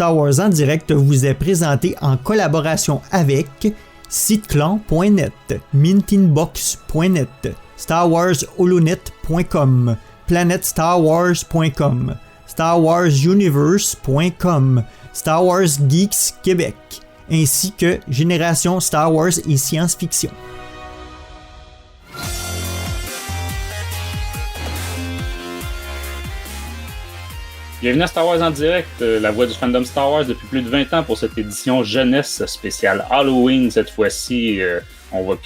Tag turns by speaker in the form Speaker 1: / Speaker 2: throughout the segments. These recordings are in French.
Speaker 1: Star Wars en direct vous est présenté en collaboration avec siteclan.net, mintinbox.net, starwarsholonet.com, planetstarwars.com, starwarsuniverse.com, Star Wars Geeks Québec, ainsi que Génération Star Wars et Science-Fiction.
Speaker 2: Bienvenue à Star Wars en direct, la voix du fandom Star Wars depuis plus de 20 ans pour cette édition jeunesse spéciale Halloween. Cette fois-ci, on va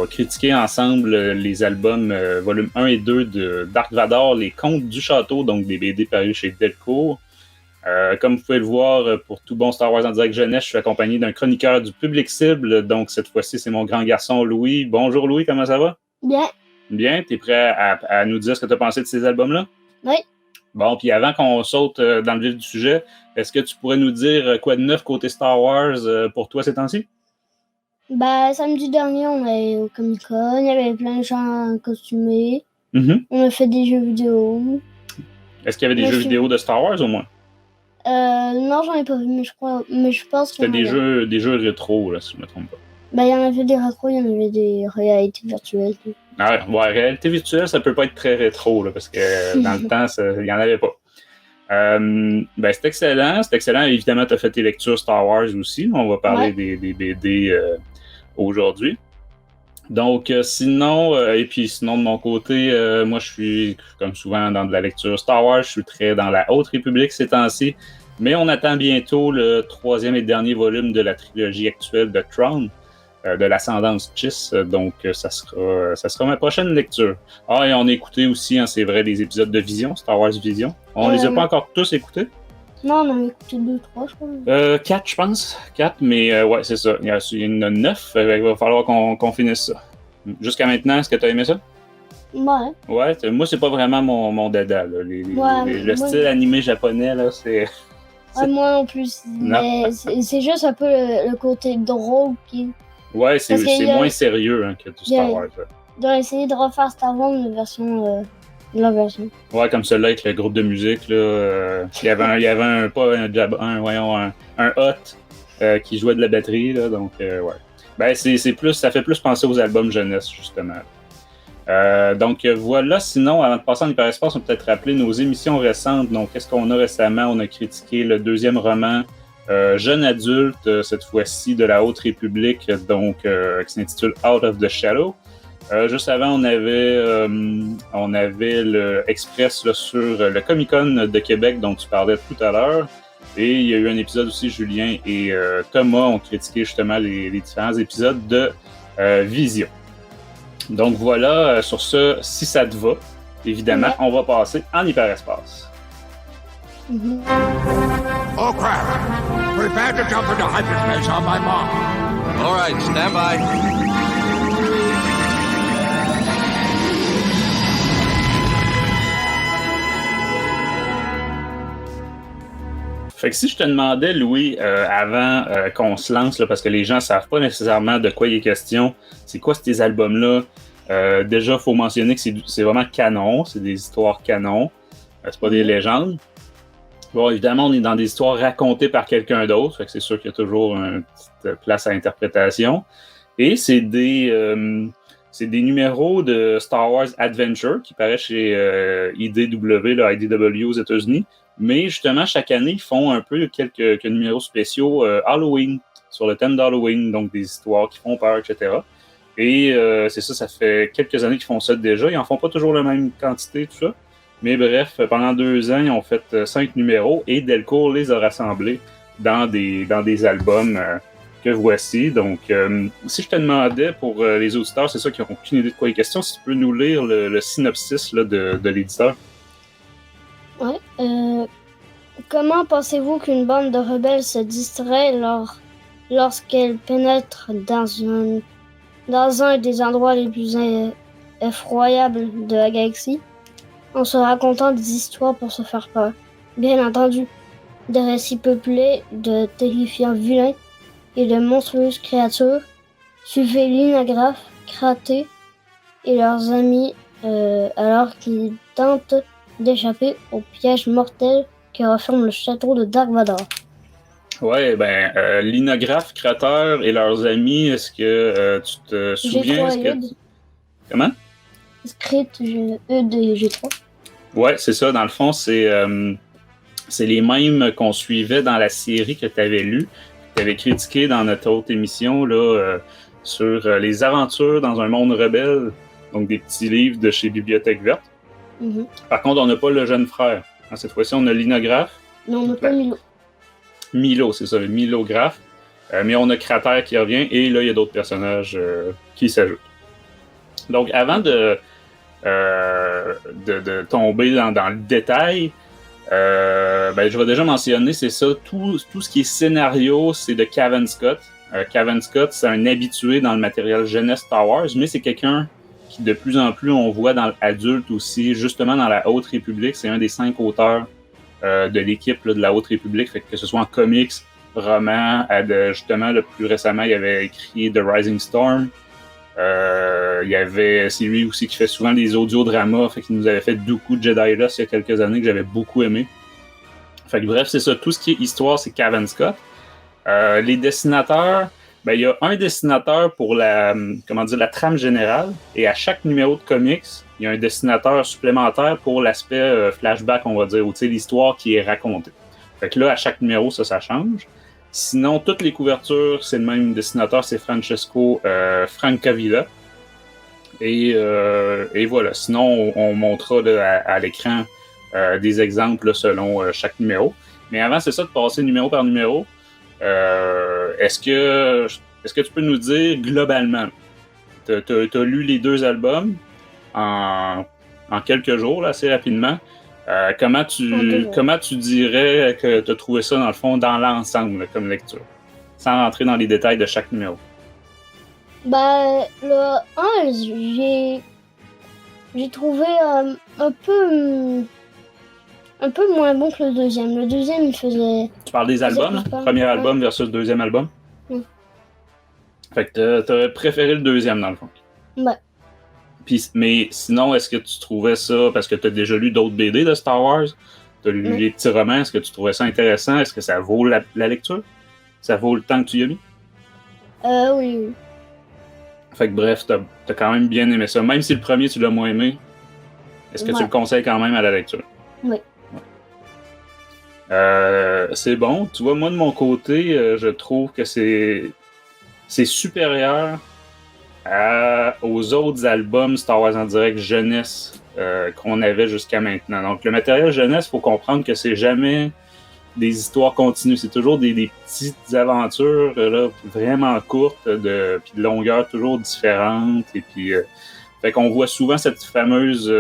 Speaker 2: critiquer ensemble les albums volume 1 et 2 de Dark Vador, Les Contes du Château, donc des BD parus chez Delcourt. Comme vous pouvez le voir, pour tout bon Star Wars en direct jeunesse, je suis accompagné d'un chroniqueur du public cible, donc cette fois-ci, c'est mon grand garçon Louis. Bonjour Louis, comment ça va?
Speaker 3: Bien.
Speaker 2: Bien, t'es prêt à nous dire ce que t'as pensé de ces albums-là?
Speaker 3: Oui.
Speaker 2: Bon, puis avant qu'on saute dans le vif du sujet, est-ce que tu pourrais nous dire quoi de neuf côté Star Wars pour toi ces temps-ci?
Speaker 3: Samedi dernier, on est au Comic-Con, il y avait plein de gens costumés.
Speaker 2: Mm-hmm.
Speaker 3: On a fait des jeux vidéo.
Speaker 2: Est-ce qu'il y avait des jeux vidéo de Star Wars au moins?
Speaker 3: Non, j'en ai pas vu, mais je pense que
Speaker 2: c'était des jeux rétro, là, si je me trompe pas.
Speaker 3: Il y en avait des rétro, il y en avait des réalités virtuelles. Tout.
Speaker 2: Ah ouais, réalité virtuelle, ça peut pas être très rétro, là, parce que dans le temps, il y en avait pas. C'est excellent. C'est excellent. Évidemment, tu as fait tes lectures Star Wars aussi. On va parler des BD aujourd'hui. Donc, sinon de mon côté, moi, je suis, comme souvent, dans de la lecture Star Wars. Je suis très dans la Haute République ces temps-ci. Mais on attend bientôt le 3e et dernier volume de la trilogie actuelle de Tron, de l'ascendance Chiss. Donc, ça sera ma prochaine lecture. Ah, et on a écouté aussi, c'est vrai, les épisodes de Vision, Star Wars Vision. On les a pas encore tous écoutés.
Speaker 3: Non, on en a écouté 2, 3, je crois.
Speaker 2: 4, je pense. 4, mais ouais, c'est ça. Il y en a 9. Il va falloir qu'on finisse ça. Jusqu'à maintenant, est-ce que tu as aimé ça?
Speaker 3: Ouais.
Speaker 2: Ouais, moi, c'est pas vraiment mon dada. Là. Le style animé japonais, là, c'est...
Speaker 3: moi non plus. Mais c'est juste un peu le côté drôle qui...
Speaker 2: Ouais, c'est moins sérieux que du Star Wars.
Speaker 3: Ils ont essayé de refaire Star Wars une version... la version.
Speaker 2: Ouais, comme celui-là avec le groupe de musique, là. Il y avait un hot qui jouait de la batterie, là, donc ouais. Ça fait plus penser aux albums jeunesse, justement. Donc voilà, sinon, avant de passer en hyperespace, on peut peut-être rappeler nos émissions récentes. Donc, qu'est-ce qu'on a récemment? On a critiqué le 2e roman jeune adulte, cette fois-ci de la Haute République, donc qui s'intitule Out of the Shadow. Juste avant, on avait le Express là, sur le Comic-Con de Québec dont tu parlais tout à l'heure. Et il y a eu un épisode aussi, Julien et Thomas ont critiqué justement les différents épisodes de Vision. Donc voilà, sur ce, si ça te va, évidemment, on va passer en hyperespace.
Speaker 3: Mm-hmm.
Speaker 4: Oh crap! Prepare to jump into hyperspace on my mark.
Speaker 5: All right, stand by.
Speaker 2: Fait que si je te demandais, Louis, avant qu'on se lance, là, parce que les gens ne savent pas nécessairement de quoi il est question, c'est quoi ces albums-là? Déjà, il faut mentionner que c'est vraiment canon, c'est des histoires canon, c'est pas des légendes. Bon, évidemment, on est dans des histoires racontées par quelqu'un d'autre, fait que c'est sûr qu'il y a toujours une petite place à interprétation. Et c'est des numéros de Star Wars Adventure qui paraissent chez IDW, là, IDW aux États-Unis. Mais justement, chaque année, ils font un peu quelques numéros spéciaux Halloween, sur le thème d'Halloween, donc des histoires qui font peur, etc. Et c'est ça, ça fait quelques années qu'ils font ça déjà. Ils en font pas toujours la même quantité, tout ça. Mais bref, pendant 2 ans, ils ont fait 5 numéros et Delcourt les a rassemblés dans des albums que voici. Donc, si je te demandais pour les auditeurs, c'est ça qui n'ont aucune idée de quoi il est question, si tu peux nous lire le synopsis là, de l'éditeur.
Speaker 3: Ouais. Comment pensez-vous qu'une bande de rebelles se distrait lorsqu'elle pénètre dans un des endroits les plus effroyables de la galaxie, en se racontant des histoires pour se faire peur? Bien entendu, des récits peuplés de terrifiants vilains et de monstrueuses créatures. Suivez Linagraph, Kraté et leurs amis alors qu'ils tentent d'échapper au piège mortel qui referme le château de Dark Vador.
Speaker 2: Ouais, ben, Linographe, Crater et leurs amis, est-ce que tu te souviens?
Speaker 3: G3 et Eudes.
Speaker 2: Comment?
Speaker 3: Script, Eudes et G3.
Speaker 2: Ouais, c'est ça. Dans le fond, c'est les mêmes qu'on suivait dans la série que tu avais lue, que tu avais critiqué dans notre autre émission là, sur les aventures dans un monde rebelle, donc des petits livres de chez Bibliothèque Verte.
Speaker 3: Mhm.
Speaker 2: Par contre, on n'a pas le jeune frère. Cette fois-ci, on a Linographe.
Speaker 3: Non, on n'a pas Milo.
Speaker 2: Milo, c'est ça, le Milographe. Mais on a Crater qui revient et là, il y a d'autres personnages qui s'ajoutent. Donc, avant de tomber dans le détail, ben, je vais déjà mentionner, c'est ça, tout ce qui est scénario, c'est de Cavan Scott. Cavan Scott, c'est un habitué dans le matériel jeunesse Star Wars, mais c'est quelqu'un qui, de plus en plus, on voit dans l'adulte aussi, justement dans la Haute République. C'est un des 5 auteurs de l'équipe là, de la Haute République, fait que ce soit en comics, romans, justement, le plus récemment, il avait écrit The Rising Storm. C'est lui aussi qui fait souvent des audiodramas, fait qu'il nous avait fait Dooku Jedi Lost il y a quelques années que j'avais beaucoup aimé. Fait que bref, c'est ça, tout ce qui est histoire, c'est Cavan Scott. Les dessinateurs, ben il y a un dessinateur pour la trame générale, et à chaque numéro de comics, il y a un dessinateur supplémentaire pour l'aspect flashback, on va dire, ou l'histoire qui est racontée. Fait que là, à chaque numéro, ça change. Sinon, toutes les couvertures, c'est le même dessinateur, c'est Francesco Francavilla. Et voilà. Sinon, on montrera là, à l'écran des exemples là, selon chaque numéro. Mais avant, c'est ça, de passer numéro par numéro. Est-ce que tu peux nous dire globalement, t'as lu les 2 albums en quelques jours, là, assez rapidement. Comment tu dirais que tu as trouvé ça, dans le fond, dans l'ensemble, là, comme lecture, sans rentrer dans les détails de chaque numéro?
Speaker 3: Ben, le 1, j'ai trouvé un peu moins bon que le deuxième. Le deuxième, il faisait...
Speaker 2: Tu parles des albums, hein? Premier album versus deuxième album?
Speaker 3: Oui.
Speaker 2: Fait que t'aurais préféré le deuxième, dans le fond.
Speaker 3: Ouais.
Speaker 2: Mais sinon, est-ce que tu trouvais ça, parce que tu as déjà lu d'autres BD de Star Wars, tu as lu les petits romans, est-ce que tu trouvais ça intéressant? Est-ce que ça vaut la lecture? Ça vaut le temps que tu y as mis?
Speaker 3: Oui.
Speaker 2: Fait que bref, t'as quand même bien aimé ça. Même si le premier, tu l'as moins aimé, est-ce que tu le conseilles quand même à la lecture?
Speaker 3: Oui.
Speaker 2: C'est bon. Tu vois, moi, de mon côté, je trouve que c'est supérieur aux autres albums Star Wars en direct jeunesse qu'on avait jusqu'à maintenant. Donc, le matériel jeunesse, il faut comprendre que c'est jamais des histoires continues. C'est toujours des petites aventures là, vraiment courtes, puis de longueur toujours différente. Et puis, fait qu'on voit souvent cette fameuse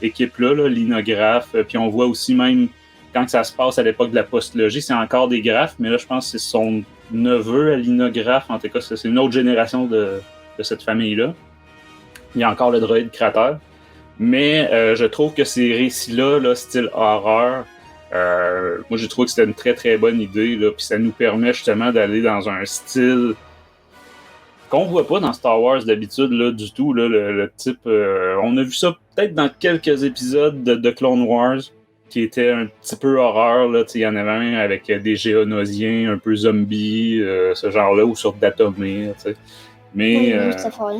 Speaker 2: équipe-là, là, Linographe. Puis on voit aussi même, quand ça se passe à l'époque de la postlogie, c'est encore des graphes, mais là, je pense que c'est son neveu à Linographe. En tout cas, c'est une autre génération de cette famille-là. Il y a encore le droïde Crater. Mais je trouve que ces récits-là, là, style horreur, moi j'ai trouvé que c'était une très très bonne idée, là, puis ça nous permet justement d'aller dans un style qu'on voit pas dans Star Wars d'habitude là, du tout. Là, le type, on a vu ça peut-être dans quelques épisodes de Clone Wars, qui était un petit peu horreur. Il y en avait un avec des géonosiens, un peu zombies, ce genre-là, ou sur Datomir. Mais
Speaker 3: Mustafar.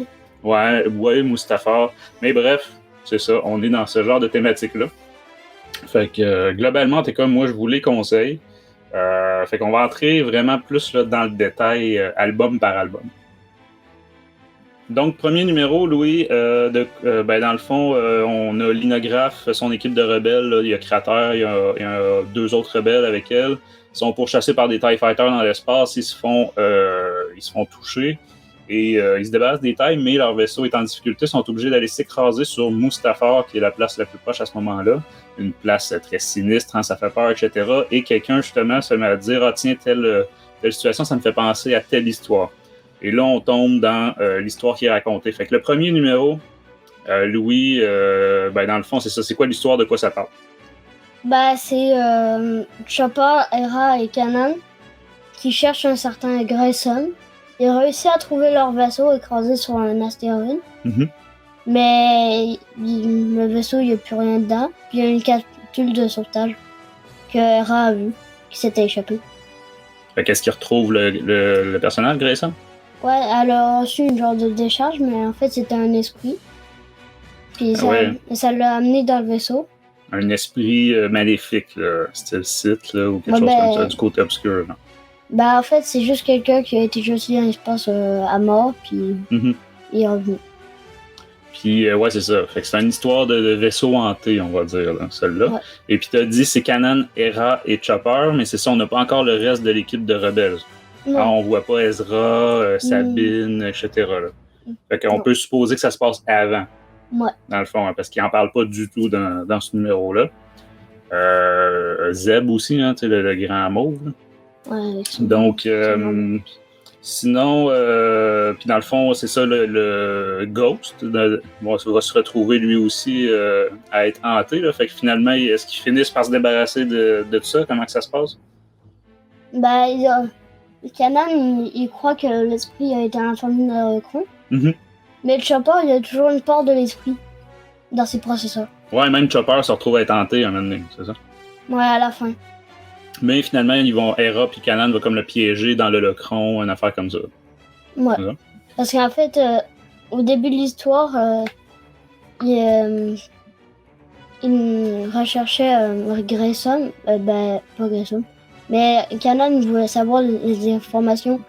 Speaker 2: Ouais, Mustafar. Mais bref, c'est ça, on est dans ce genre de thématique-là. Fait que globalement, t'es comme moi, je vous les conseille. Fait qu'on va entrer vraiment plus là, dans le détail, album par album. Donc, premier numéro, Louis, ben, dans le fond, on a Linographe, son équipe de rebelles, là, il y a Crater, il y a 2 autres rebelles avec elle. Ils sont pourchassés par des TIE Fighters dans l'espace, ils se font toucher. Et ils se débarrassent des tailles, mais leur vaisseau est en difficulté, sont obligés d'aller s'écraser sur Mustafar, qui est la place la plus proche à ce moment-là. Une place très sinistre, hein, ça fait peur, etc. Et quelqu'un, justement, se met à dire « Ah tiens, telle situation, ça me fait penser à telle histoire. » Et là, on tombe dans l'histoire qui est racontée. Fait que le premier numéro, Louis, ben, dans le fond, c'est ça. C'est quoi l'histoire, de quoi ça parle?
Speaker 3: Bah, c'est Chopper, Hera et Kanan qui cherchent un certain Grayson. Ils réussissent à trouver leur vaisseau écrasé sur un astéroïde. Mm-hmm. Mais le vaisseau, il n'y a plus rien dedans. Puis il y a une capsule de sauvetage que Hera a vue, qui s'était échappée.
Speaker 2: Fait qu'est-ce qu'il retrouve le personnage, Grayson?
Speaker 3: Ouais, elle a reçu une genre de décharge, mais en fait c'était un esprit. Puis ça l'a amené dans le vaisseau.
Speaker 2: Un esprit maléfique, là, style Sith, là, ou quelque chose comme ça, du côté obscur. Là.
Speaker 3: Bah en fait c'est juste quelqu'un qui a été jeté dans l'espace à mort, puis il est revenu.
Speaker 2: Puis ouais, c'est ça. Fait que c'est une histoire de vaisseau hanté, on va dire, là, celle-là. Ouais. Et puis t'as dit c'est Kanan, Hera et Chopper, mais c'est ça, on n'a pas encore le reste de l'équipe de rebelles. Alors, on voit pas Ezra, Sabine, etc. Là. Fait qu'on peut supposer que ça se passe avant.
Speaker 3: Ouais.
Speaker 2: Dans le fond, hein, parce qu'il en parle pas du tout dans ce numéro-là. Zeb aussi, hein, tu sais, le grand mauve. Là.
Speaker 3: Ouais,
Speaker 2: donc, sinon, puis dans le fond, c'est ça, le Ghost va se retrouver lui aussi à être hanté. Là, fait que finalement, est-ce qu'ils finissent par se débarrasser de tout ça? Comment que ça se passe?
Speaker 3: Bah, Kanan, il croit que l'esprit a été informé dans le Kron. Mais Chopper, il a toujours une part de l'esprit dans ses processeurs. Ouais,
Speaker 2: même Chopper se retrouve à être hanté un moment donné, c'est ça?
Speaker 3: Ouais, à la fin.
Speaker 2: Mais finalement, Hera puis Kanan va comme le piéger dans le Locron, une affaire comme ça.
Speaker 3: Ouais. Ça? Parce qu'en fait, au début de l'histoire, il recherchait Grayson, pas Grayson, mais Kanan voulait savoir les informations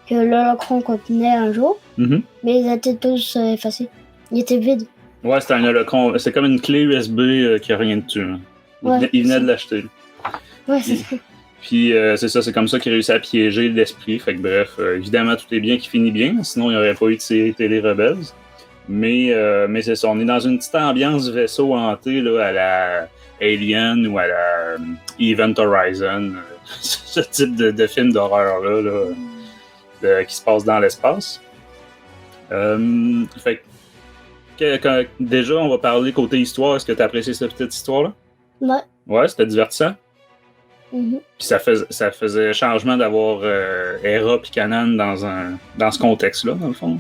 Speaker 3: que le Locron contenait un jour, mais ils étaient tous effacés. Il était vide.
Speaker 2: Ouais, c'était un Holocron. C'est comme une clé USB qui a rien dessus. Hein. Il venait de l'acheter.
Speaker 3: Ouais, c'est ça.
Speaker 2: Puis c'est ça, c'est comme ça qu'il réussit à piéger l'esprit. Fait que bref, évidemment, tout est bien qui finit bien, sinon il n'y aurait pas eu de série télé Rebels. Mais c'est ça, on est dans une petite ambiance vaisseau hanté là, à la Alien ou à la Event Horizon. Ce type de film d'horreur-là qui se passe dans l'espace. Fait que déjà, on va parler côté histoire. Est-ce que tu as apprécié cette petite histoire-là?
Speaker 3: Ouais.
Speaker 2: Ouais, c'était divertissant? Puis ça faisait changement d'avoir Hera et Kanan dans ce contexte-là, dans le fond.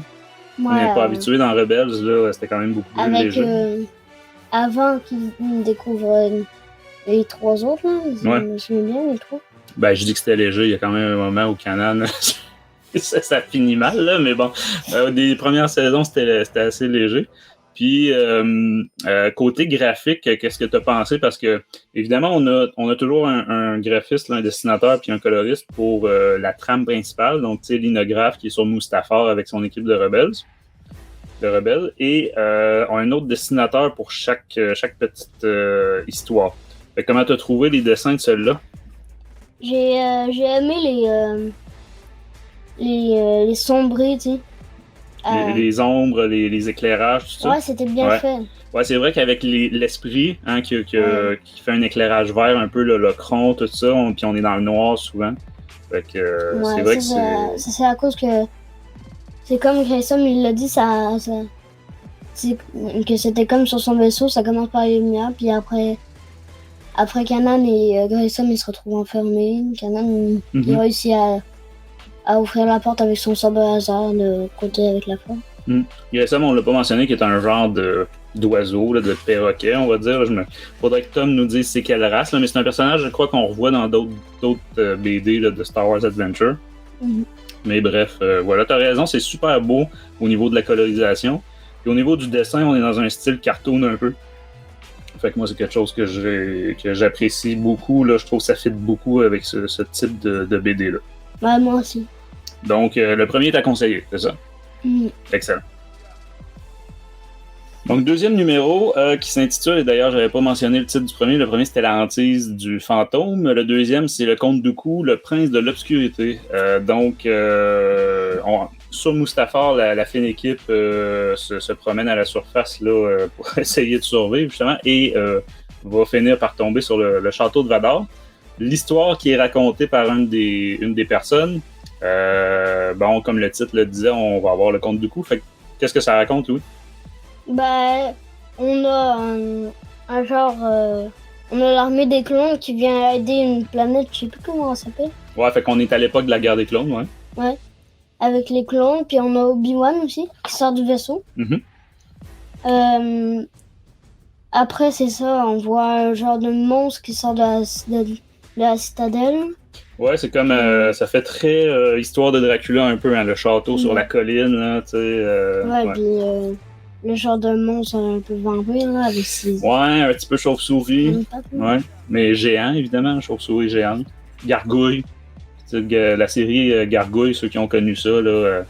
Speaker 2: Ouais, on n'est pas habitué dans Rebels, là, c'était quand même beaucoup plus léger.
Speaker 3: Avant qu'ils découvrent les trois autres, là, je me souviens bien, les trois.
Speaker 2: Ben, je dis que c'était léger, il y a quand même un moment où Kanan... ça finit mal, là, mais bon, des premières saisons, c'était assez léger. Puis, côté graphique, qu'est-ce que tu as pensé? Parce que, évidemment, on a toujours un graphiste, là, un dessinateur puis un coloriste pour la trame principale. Donc, tu sais, l'inographe qui est sur Mustafar avec son équipe de rebelles. Et on a un autre dessinateur pour chaque petite histoire. Fait que comment tu as trouvé les dessins de ceux-là?
Speaker 3: J'ai aimé les sombris, tu sais.
Speaker 2: Les ombres, les éclairages, tout ça.
Speaker 3: Ouais, c'était bien fait.
Speaker 2: Ouais, c'est vrai qu'avec l'esprit, hein, qui fait un éclairage vert, un peu le Locron, tout ça, puis on est dans le noir souvent. Fait que c'est vrai que
Speaker 3: c'est à cause que c'est comme Grayson il l'a dit, que c'était comme sur son vaisseau, ça commence par les lumières, puis après Kanan et Grayson ils se retrouvent enfermés. Kanan il réussit à ouvrir la porte avec son sabre hasard de côté avec la forme.
Speaker 2: Grayson, on l'a pas mentionné, qui est un genre d'oiseau, de perroquet, on va dire. Faudrait que Tom nous dise c'est quelle race, là, mais c'est un personnage, je crois, qu'on revoit dans d'autres BD là, de Star Wars Adventure. Mais bref, voilà, t'as raison, c'est super beau au niveau de la colorisation. Et au niveau du dessin, on est dans un style cartoon un peu. Fait que moi, c'est quelque chose que j'apprécie beaucoup. Là. Je trouve que ça fit beaucoup avec ce type de BD-là.
Speaker 3: Ouais, moi aussi.
Speaker 2: Donc, le premier est à conseiller, c'est ça? Excellent. Donc, deuxième numéro qui s'intitule, et d'ailleurs, j'avais pas mentionné le titre du premier. Le premier, c'était La hantise du fantôme. Le deuxième, c'est Le Comte Dooku, le prince de l'obscurité. Donc, sur Mustafar, la fine équipe se promène à la surface là, pour essayer de survivre, justement, et va finir par tomber sur le château de Vador. L'histoire qui est racontée par une des personnes, comme le titre le disait, on va avoir le Comte Dooku. Fait qu'est-ce que ça raconte, Louis?
Speaker 3: Ben, on a un genre... on a l'armée des clones qui vient aider une planète, je sais plus comment elle s'appelle.
Speaker 2: Ouais, fait qu'on est à l'époque de la guerre des clones, ouais.
Speaker 3: Ouais, avec les clones, puis on a Obi-Wan aussi, qui sort du vaisseau. Après, c'est ça, on voit un genre de monstre qui sort de la citadelle.
Speaker 2: Ouais, c'est comme. Ça fait très histoire de Dracula un peu, hein, le château sur la colline, là, tu sais.
Speaker 3: Ouais, puis le genre de monstre un peu vampire, là, avec ses...
Speaker 2: Ouais, un petit peu chauve-souris.
Speaker 3: pattes, là.
Speaker 2: Ouais. Mais géant, évidemment, chauve-souris géante. Gargouille. La série Gargouille, ceux qui ont connu ça, là,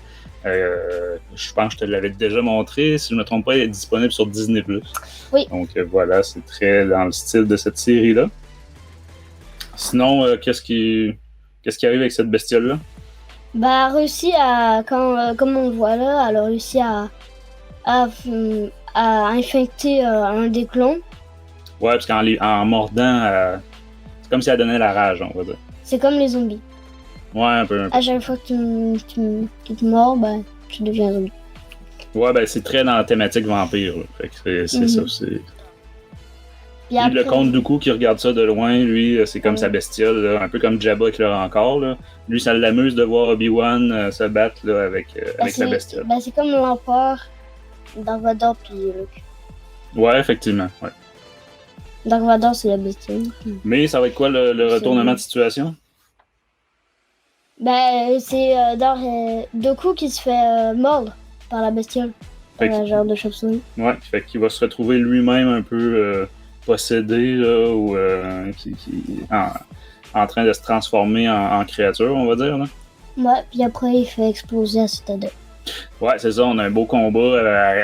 Speaker 2: je pense que je te l'avais déjà montré. Si je ne me trompe pas, elle est disponible sur Disney+.
Speaker 3: Oui.
Speaker 2: Donc voilà, c'est très dans le style de cette série-là. Sinon, qu'est-ce qui arrive avec cette bestiole-là?
Speaker 3: Elle a réussi à, comme on le voit là, elle a réussi à infecter un des clones.
Speaker 2: Ouais, parce qu'en mordant, c'est comme si elle donnait la rage, on va dire.
Speaker 3: C'est comme les zombies.
Speaker 2: Ouais, un peu.
Speaker 3: À chaque fois que tu te mords, tu deviens un zombie.
Speaker 2: Ouais, ben c'est très dans la thématique vampire. Là. Fait que c'est ça, c'est... Puis
Speaker 3: après,
Speaker 2: le comte Dooku qui regarde ça de loin, lui, c'est comme sa bestiole, là, un peu comme Jabba avec le rancor. Là. Lui, ça l'amuse de voir Obi-Wan se battre là, avec sa bestiole.
Speaker 3: C'est comme l'empereur, Dark Vador puis Luke.
Speaker 2: Ouais, effectivement. Ouais.
Speaker 3: Dark Vador, c'est la bestiole.
Speaker 2: Mais ça va être quoi le retournement de situation?
Speaker 3: C'est Dooku qui se fait mordre par la bestiole. Par un genre de chauve-souris.
Speaker 2: Ouais, fait qu'il va se retrouver lui-même un peu possédé, là, ou en train de se transformer en créature, on va dire. Là.
Speaker 3: Ouais, puis après, il fait exploser la citadelle.
Speaker 2: Ouais, c'est ça, on a un beau combat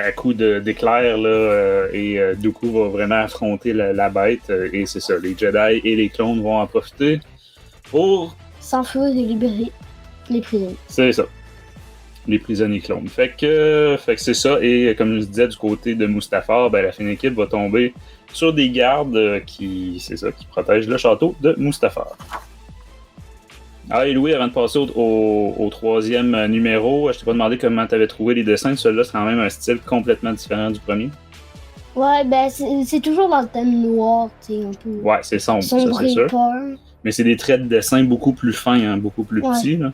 Speaker 2: à coups d'éclairs, là, et Dooku va vraiment affronter la bête, et c'est ça, les Jedi et les clones vont en profiter pour...
Speaker 3: s'enfuir et libérer les prisonniers.
Speaker 2: C'est ça. Les prisonniers clones. Fait que c'est ça. Et comme je disais, du côté de Mustafar, la fine équipe va tomber sur des gardes qui protègent le château de Mustafar. Ah, et Louis, avant de passer au troisième numéro, je t'ai pas demandé comment tu avais trouvé les dessins. Celui-là, c'est quand même un style complètement différent du premier.
Speaker 3: Ouais, c'est toujours dans le thème noir, tu sais, un peu.
Speaker 2: Ouais, c'est sombre, ça, c'est sûr.
Speaker 3: Peur.
Speaker 2: Mais c'est des traits de dessin beaucoup plus fins, hein, beaucoup plus petits. Là.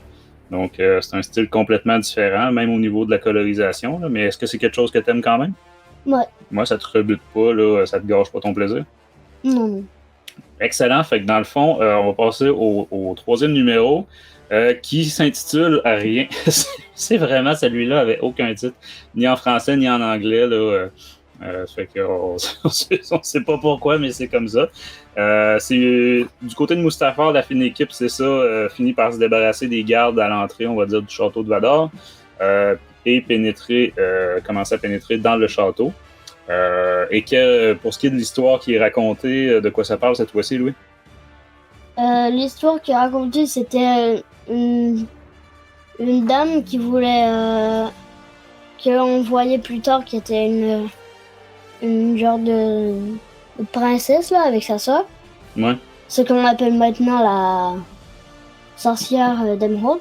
Speaker 2: Donc, c'est un style complètement différent, même au niveau de la colorisation. Là. Mais est-ce que c'est quelque chose que t'aimes quand même?
Speaker 3: Ouais.
Speaker 2: Moi, ça te rebute pas, là, ça te gâche pas ton plaisir?
Speaker 3: Non.
Speaker 2: Excellent. Fait que dans le fond, on va passer au troisième numéro qui s'intitule Rien. C'est vraiment celui-là avec aucun titre, ni en français ni en anglais. Là, fait que on sait pas pourquoi, mais c'est comme ça. C'est du côté de Mustafar, la fine équipe, c'est ça, finit par se débarrasser des gardes à l'entrée, on va dire, du château de Vador et commencer à pénétrer dans le château. Et que pour ce qui est de l'histoire qui est racontée, de quoi ça parle cette fois-ci, Louis?
Speaker 3: L'histoire qui est racontée, c'était une dame qui voulait qu'on voyait plus tard, qui était une genre de princesse là avec sa soeur.
Speaker 2: Ouais.
Speaker 3: Ce qu'on appelle maintenant la sorcière d'Emeraude.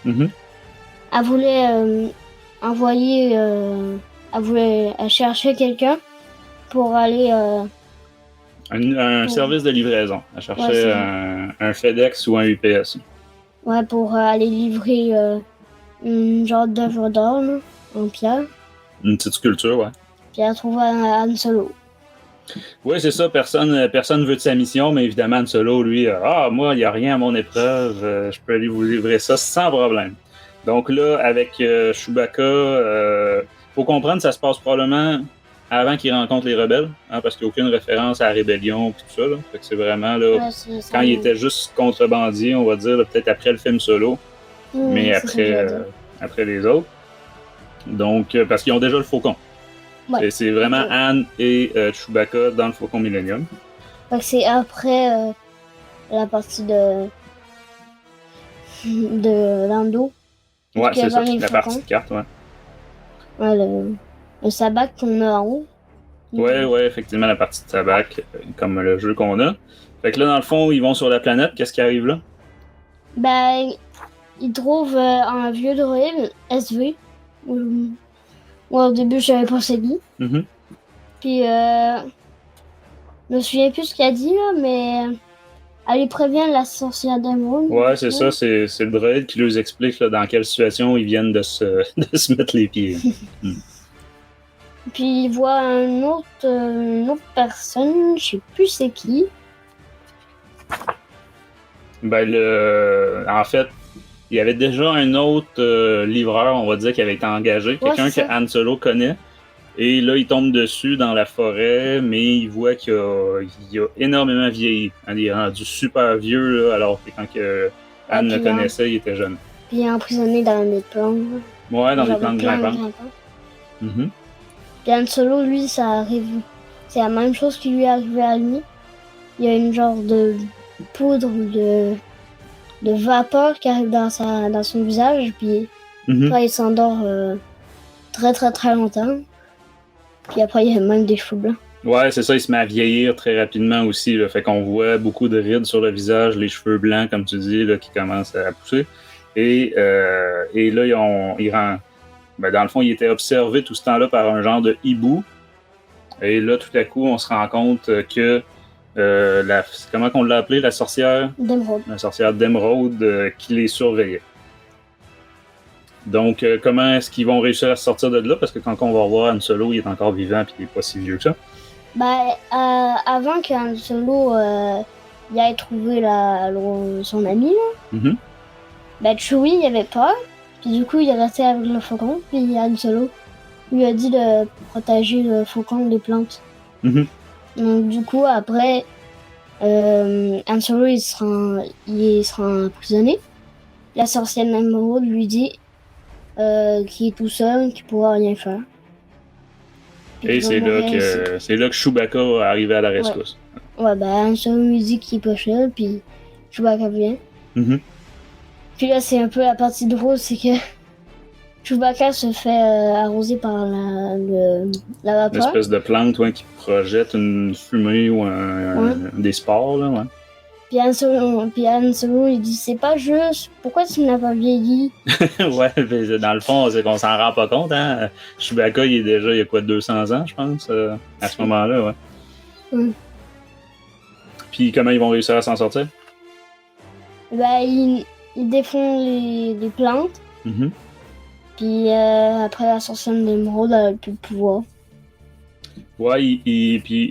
Speaker 2: Mm-hmm.
Speaker 3: Elle voulait envoyer, elle voulait chercher quelqu'un pour aller.
Speaker 2: Un service de livraison. Elle cherchait un FedEx ou un UPS.
Speaker 3: Ouais, pour aller livrer une genre d'œuvre d'art là, en pierre.
Speaker 2: Une petite sculpture, ouais.
Speaker 3: Puis elle trouve Han Solo.
Speaker 2: Oui, c'est ça. Personne veut de sa mission, mais évidemment, Han Solo, lui, moi, il n'y a rien à mon épreuve. Je peux aller vous livrer ça sans problème. Donc là, avec Chewbacca, faut comprendre, ça se passe probablement avant qu'il rencontre les rebelles, hein, parce qu'il n'y a aucune référence à la rébellion et tout ça. Là. Fait que c'est vraiment là, quand il était juste contrebandier, on va dire, là, peut-être après le film Solo, mais après les autres. Donc, parce qu'ils ont déjà le Faucon. Ouais. C'est vraiment Han et Chewbacca dans le Faucon Millennium.
Speaker 3: Fait que c'est après la partie de Lando.
Speaker 2: Ouais, c'est ça, la partie de carte, ouais.
Speaker 3: Ouais, le sabak qu'on a en haut.
Speaker 2: Ouais, effectivement, la partie de sabak, comme le jeu qu'on a. Fait que là, dans le fond, ils vont sur la planète, qu'est-ce qui arrive là?
Speaker 3: Ils trouvent un vieux droïde, SV. Au début, je savais pas c'est qui.
Speaker 2: Mm-hmm.
Speaker 3: Puis, je me souviens plus ce qu'elle a dit, là, mais elle lui prévient la sorcière d'Emeraude.
Speaker 2: Ouais, c'est ça, c'est le droïde qui leur explique là, dans quelle situation ils viennent de se mettre les pieds.
Speaker 3: Puis, il voit une autre personne, je sais plus c'est qui.
Speaker 2: En fait, il y avait déjà un autre livreur, on va dire, qui avait été engagé, quelqu'un que Han Solo connaît. Et là, il tombe dessus dans la forêt, mais il voit qu'il a énormément vieilli. Il est rendu super vieux, là, alors que quand Han le connaissait, il était jeune.
Speaker 3: Puis il est emprisonné dans des plantes.
Speaker 2: Ouais, dans des plantes grimpantes.
Speaker 3: Mm-hmm. Puis Han Solo, lui, ça arrive. C'est la même chose qui lui est arrivé à lui. Il y a une genre de poudre ou de vapeur qui arrive dans son visage, puis après il s'endort très très très longtemps. Puis après il y a même des cheveux blancs.
Speaker 2: Ouais, c'est ça, il se met à vieillir très rapidement aussi. Là, fait qu'on voit beaucoup de rides sur le visage, les cheveux blancs, comme tu dis, là, qui commencent à pousser. Et là, dans le fond, il était observé tout ce temps-là par un genre de hibou. Et là, tout à coup, on se rend compte que comment qu'on l'a appelé, la sorcière?
Speaker 3: D'Émeraude.
Speaker 2: La sorcière d'Émeraude qui les surveillait. Donc, comment est-ce qu'ils vont réussir à sortir de là? Parce que quand on va voir Han Solo, il est encore vivant et il n'est pas si vieux que ça.
Speaker 3: Avant que Han Solo il aille trouver son ami, là, Chewie, il avait peur. Puis du coup, il est resté avec le faucon. Puis Han Solo lui a dit de protéger le faucon des plantes. Donc du coup, après, Han Solo, il sera emprisonné. La sorcière d'Émeraude lui dit qu'il est tout seul, qu'il ne pourra rien faire.
Speaker 2: Et c'est là que Chewbacca est arrivé à la rescousse.
Speaker 3: Ouais, Han Solo lui dit qu'il est pas seul, puis Chewbacca vient. Puis là, c'est un peu la partie drôle, c'est que Chewbacca se fait arroser par la vapeur.
Speaker 2: Une espèce de plante qui projette une fumée ou des spores. Là,
Speaker 3: Puis Han Solo, il dit, c'est pas juste, pourquoi tu n'as pas vieilli?
Speaker 2: Ouais, mais dans le fond, c'est qu'on s'en rend pas compte. Hein? Chewbacca, il y a quoi, 200 ans, je pense, à ce moment-là. Ouais. Puis comment ils vont réussir à s'en sortir?
Speaker 3: Ils défont les plantes. Puis après, la sorcière d'Émeraude, elle a plus de pouvoir.
Speaker 2: Ouais, puis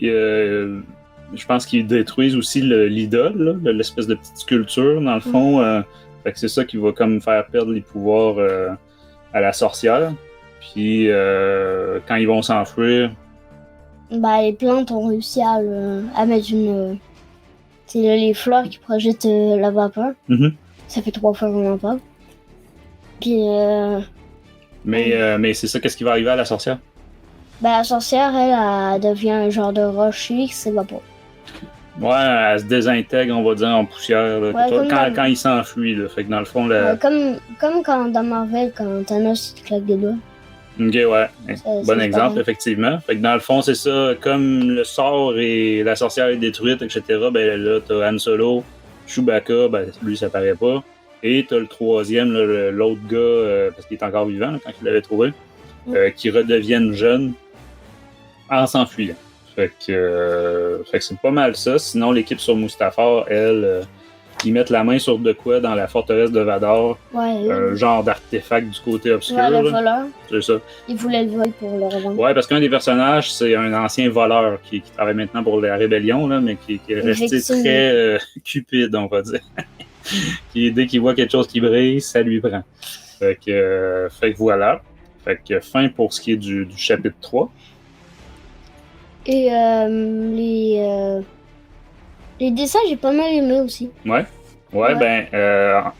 Speaker 2: je pense qu'ils détruisent aussi l'idole, là, l'espèce de petite sculpture, dans le fond. Fait que c'est ça qui va comme faire perdre les pouvoirs à la sorcière. Puis quand ils vont s'enfuir...
Speaker 3: les plantes ont réussi à mettre c'est les fleurs qui projettent la vapeur. Ça fait 3 fois qu'on en parle. Puis...
Speaker 2: Mais c'est ça, qu'est-ce qui va arriver à la sorcière?
Speaker 3: La sorcière, elle devient un genre de rocher qui s'évapore.
Speaker 2: Ouais, elle se désintègre, on va dire, en poussière. Là, quand il s'enfuit. Là, fait que dans le fond...
Speaker 3: Comme quand dans Marvel, quand Thanos claque des doigts.
Speaker 2: Ok, ouais. Bon exemple, effectivement. Fait que dans le fond, c'est ça. Comme le sort et la sorcière est détruite, etc., ben là, t'as Han Solo, Chewbacca, lui, ça paraît pas. Et t'as le troisième, là, l'autre gars, parce qu'il est encore vivant là, quand il l'avait trouvé, qui redeviennent jeunes en s'enfuyant. Fait que c'est pas mal ça. Sinon, l'équipe sur Mustafar, elle, ils mettent la main sur de quoi dans la forteresse de Vador. Un genre d'artefact du côté obscur.
Speaker 3: Ouais, le voleur.
Speaker 2: C'est ça.
Speaker 3: Il voulait le vol pour le revendre.
Speaker 2: Ouais, parce qu'un des personnages, c'est un ancien voleur qui travaille maintenant pour la rébellion, là, mais qui est resté très cupide, on va dire. Dès qu'il voit quelque chose qui brille, ça lui prend. Fait que voilà. Fait que fin pour ce qui est du chapitre 3.
Speaker 3: Et les dessins, j'ai pas mal aimé aussi.
Speaker 2: Ouais,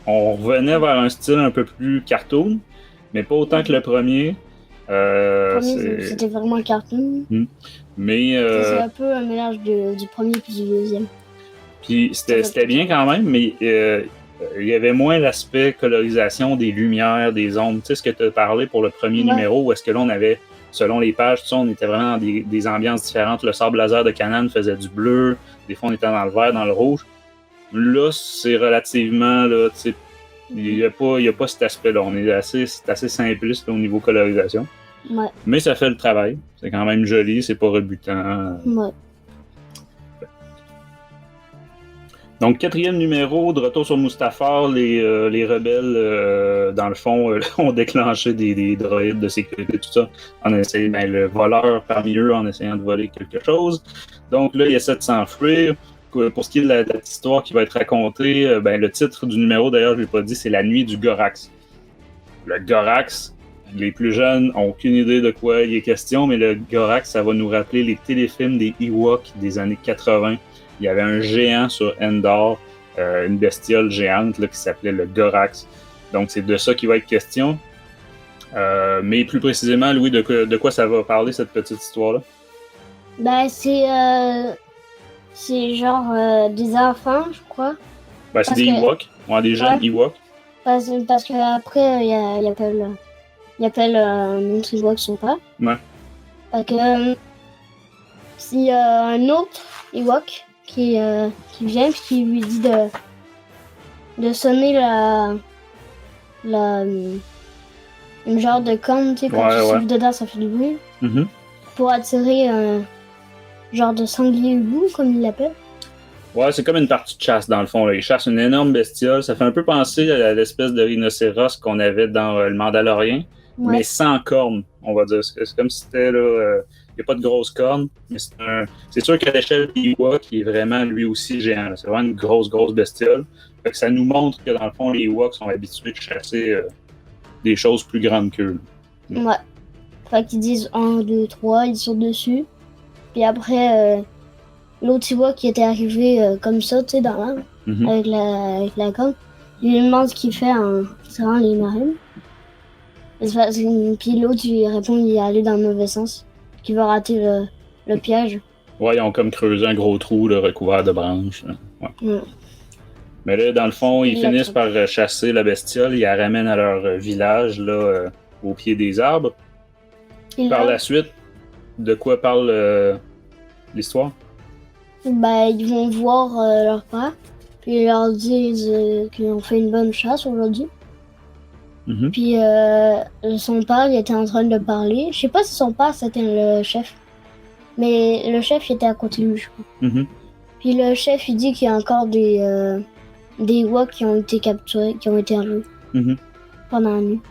Speaker 2: on revenait vers un style un peu plus cartoon, mais pas autant que le premier.
Speaker 3: C'était vraiment cartoon.
Speaker 2: Mais
Speaker 3: c'est un peu un mélange du premier puis du deuxième.
Speaker 2: Puis c'était bien quand même, mais il y avait moins l'aspect colorisation des lumières, des ombres. Tu sais, ce que tu as parlé pour le premier numéro, où est-ce que là, on avait, selon les pages, tu sais, on était vraiment dans des ambiances différentes. Le sable laser de Kanan faisait du bleu, des fois on était dans le vert, dans le rouge. Là, c'est relativement, là, tu sais, il n'y a pas cet aspect-là. C'est assez simpliste là, au niveau colorisation.
Speaker 3: Ouais.
Speaker 2: Mais ça fait le travail. C'est quand même joli, c'est pas rebutant.
Speaker 3: Ouais.
Speaker 2: Donc, 4e numéro, de retour sur Mustafar, les rebelles, dans le fond, ont déclenché des droïdes de sécurité, tout ça, en essayant, le voleur parmi eux, en essayant de voler quelque chose. Donc là, il essaie de s'enfuir. pour ce qui est de la petite histoire qui va être racontée, ben, le titre du numéro, d'ailleurs, je ne l'ai pas dit, c'est La nuit du Gorax. Le Gorax, les plus jeunes n'ont aucune idée de quoi il est question, mais le Gorax, ça va nous rappeler les téléfilms des Ewoks des années 80. Il y avait un géant sur Endor, une bestiole géante là, qui s'appelait le Gorax. Donc, c'est de ça qu'il va être question. Mais plus précisément, Louis, de quoi ça va parler, cette petite histoire-là?
Speaker 3: Ben, c'est genre des enfants, je crois.
Speaker 2: Ben, c'est des Ewoks. Ouais, des jeunes Ewoks.
Speaker 3: Parce qu'après, il appelle un autre Ewok son père.
Speaker 2: Ouais.
Speaker 3: Fait que s'il y a un autre Ewok qui vient et qui lui dit de sonner une genre de corne, tu sais, quand tu souffles dedans, ça fait du bruit.
Speaker 2: Mm-hmm.
Speaker 3: Pour attirer un genre de sanglier hibou, comme il l'appelle.
Speaker 2: Ouais, c'est comme une partie de chasse, dans le fond. Là. Il chasse une énorme bestiole. Ça fait un peu penser à l'espèce de rhinocéros qu'on avait dans le Mandalorien, mais sans cornes, on va dire. C'est comme si c'était, là... il n'y a pas de grosses cornes, mais c'est sûr qu'à l'échelle des Ewoks, qui est vraiment, lui aussi, géant. Là. C'est vraiment une grosse bestiole. Fait que ça nous montre que, dans le fond, les Ewoks sont habitués de chasser des choses plus grandes qu'eux.
Speaker 3: Ouais. Fait qu'ils disent 1, 2, 3, ils sont dessus. Puis après... l'autre Ewok qui était arrivé comme ça, tu sais, dans l'arbre, avec la corne, il lui demande ce qu'il fait en tirant les narines. Puis l'autre, il répond qu'il est allé dans le mauvais sens, qu'il va rater le piège. Ouais,
Speaker 2: ils ont comme creusé un gros trou là, recouvert de branches. Ouais. Mais là, dans le fond, ils finissent par chasser la bestiole, ils la ramènent à leur village, là, au pied des arbres. Par la suite, de quoi parle l'histoire?
Speaker 3: Ben, ils vont voir leur père, puis ils leur disent qu'ils ont fait une bonne chasse aujourd'hui.
Speaker 2: Mm-hmm.
Speaker 3: Puis son père, il était en train de parler. Je sais pas si son père, c'était le chef, mais le chef, il était à côté de lui, je crois.
Speaker 2: Mm-hmm.
Speaker 3: Puis le chef, il dit qu'il y a encore des Ewoks qui ont été capturés, qui ont été enlevés pendant la nuit.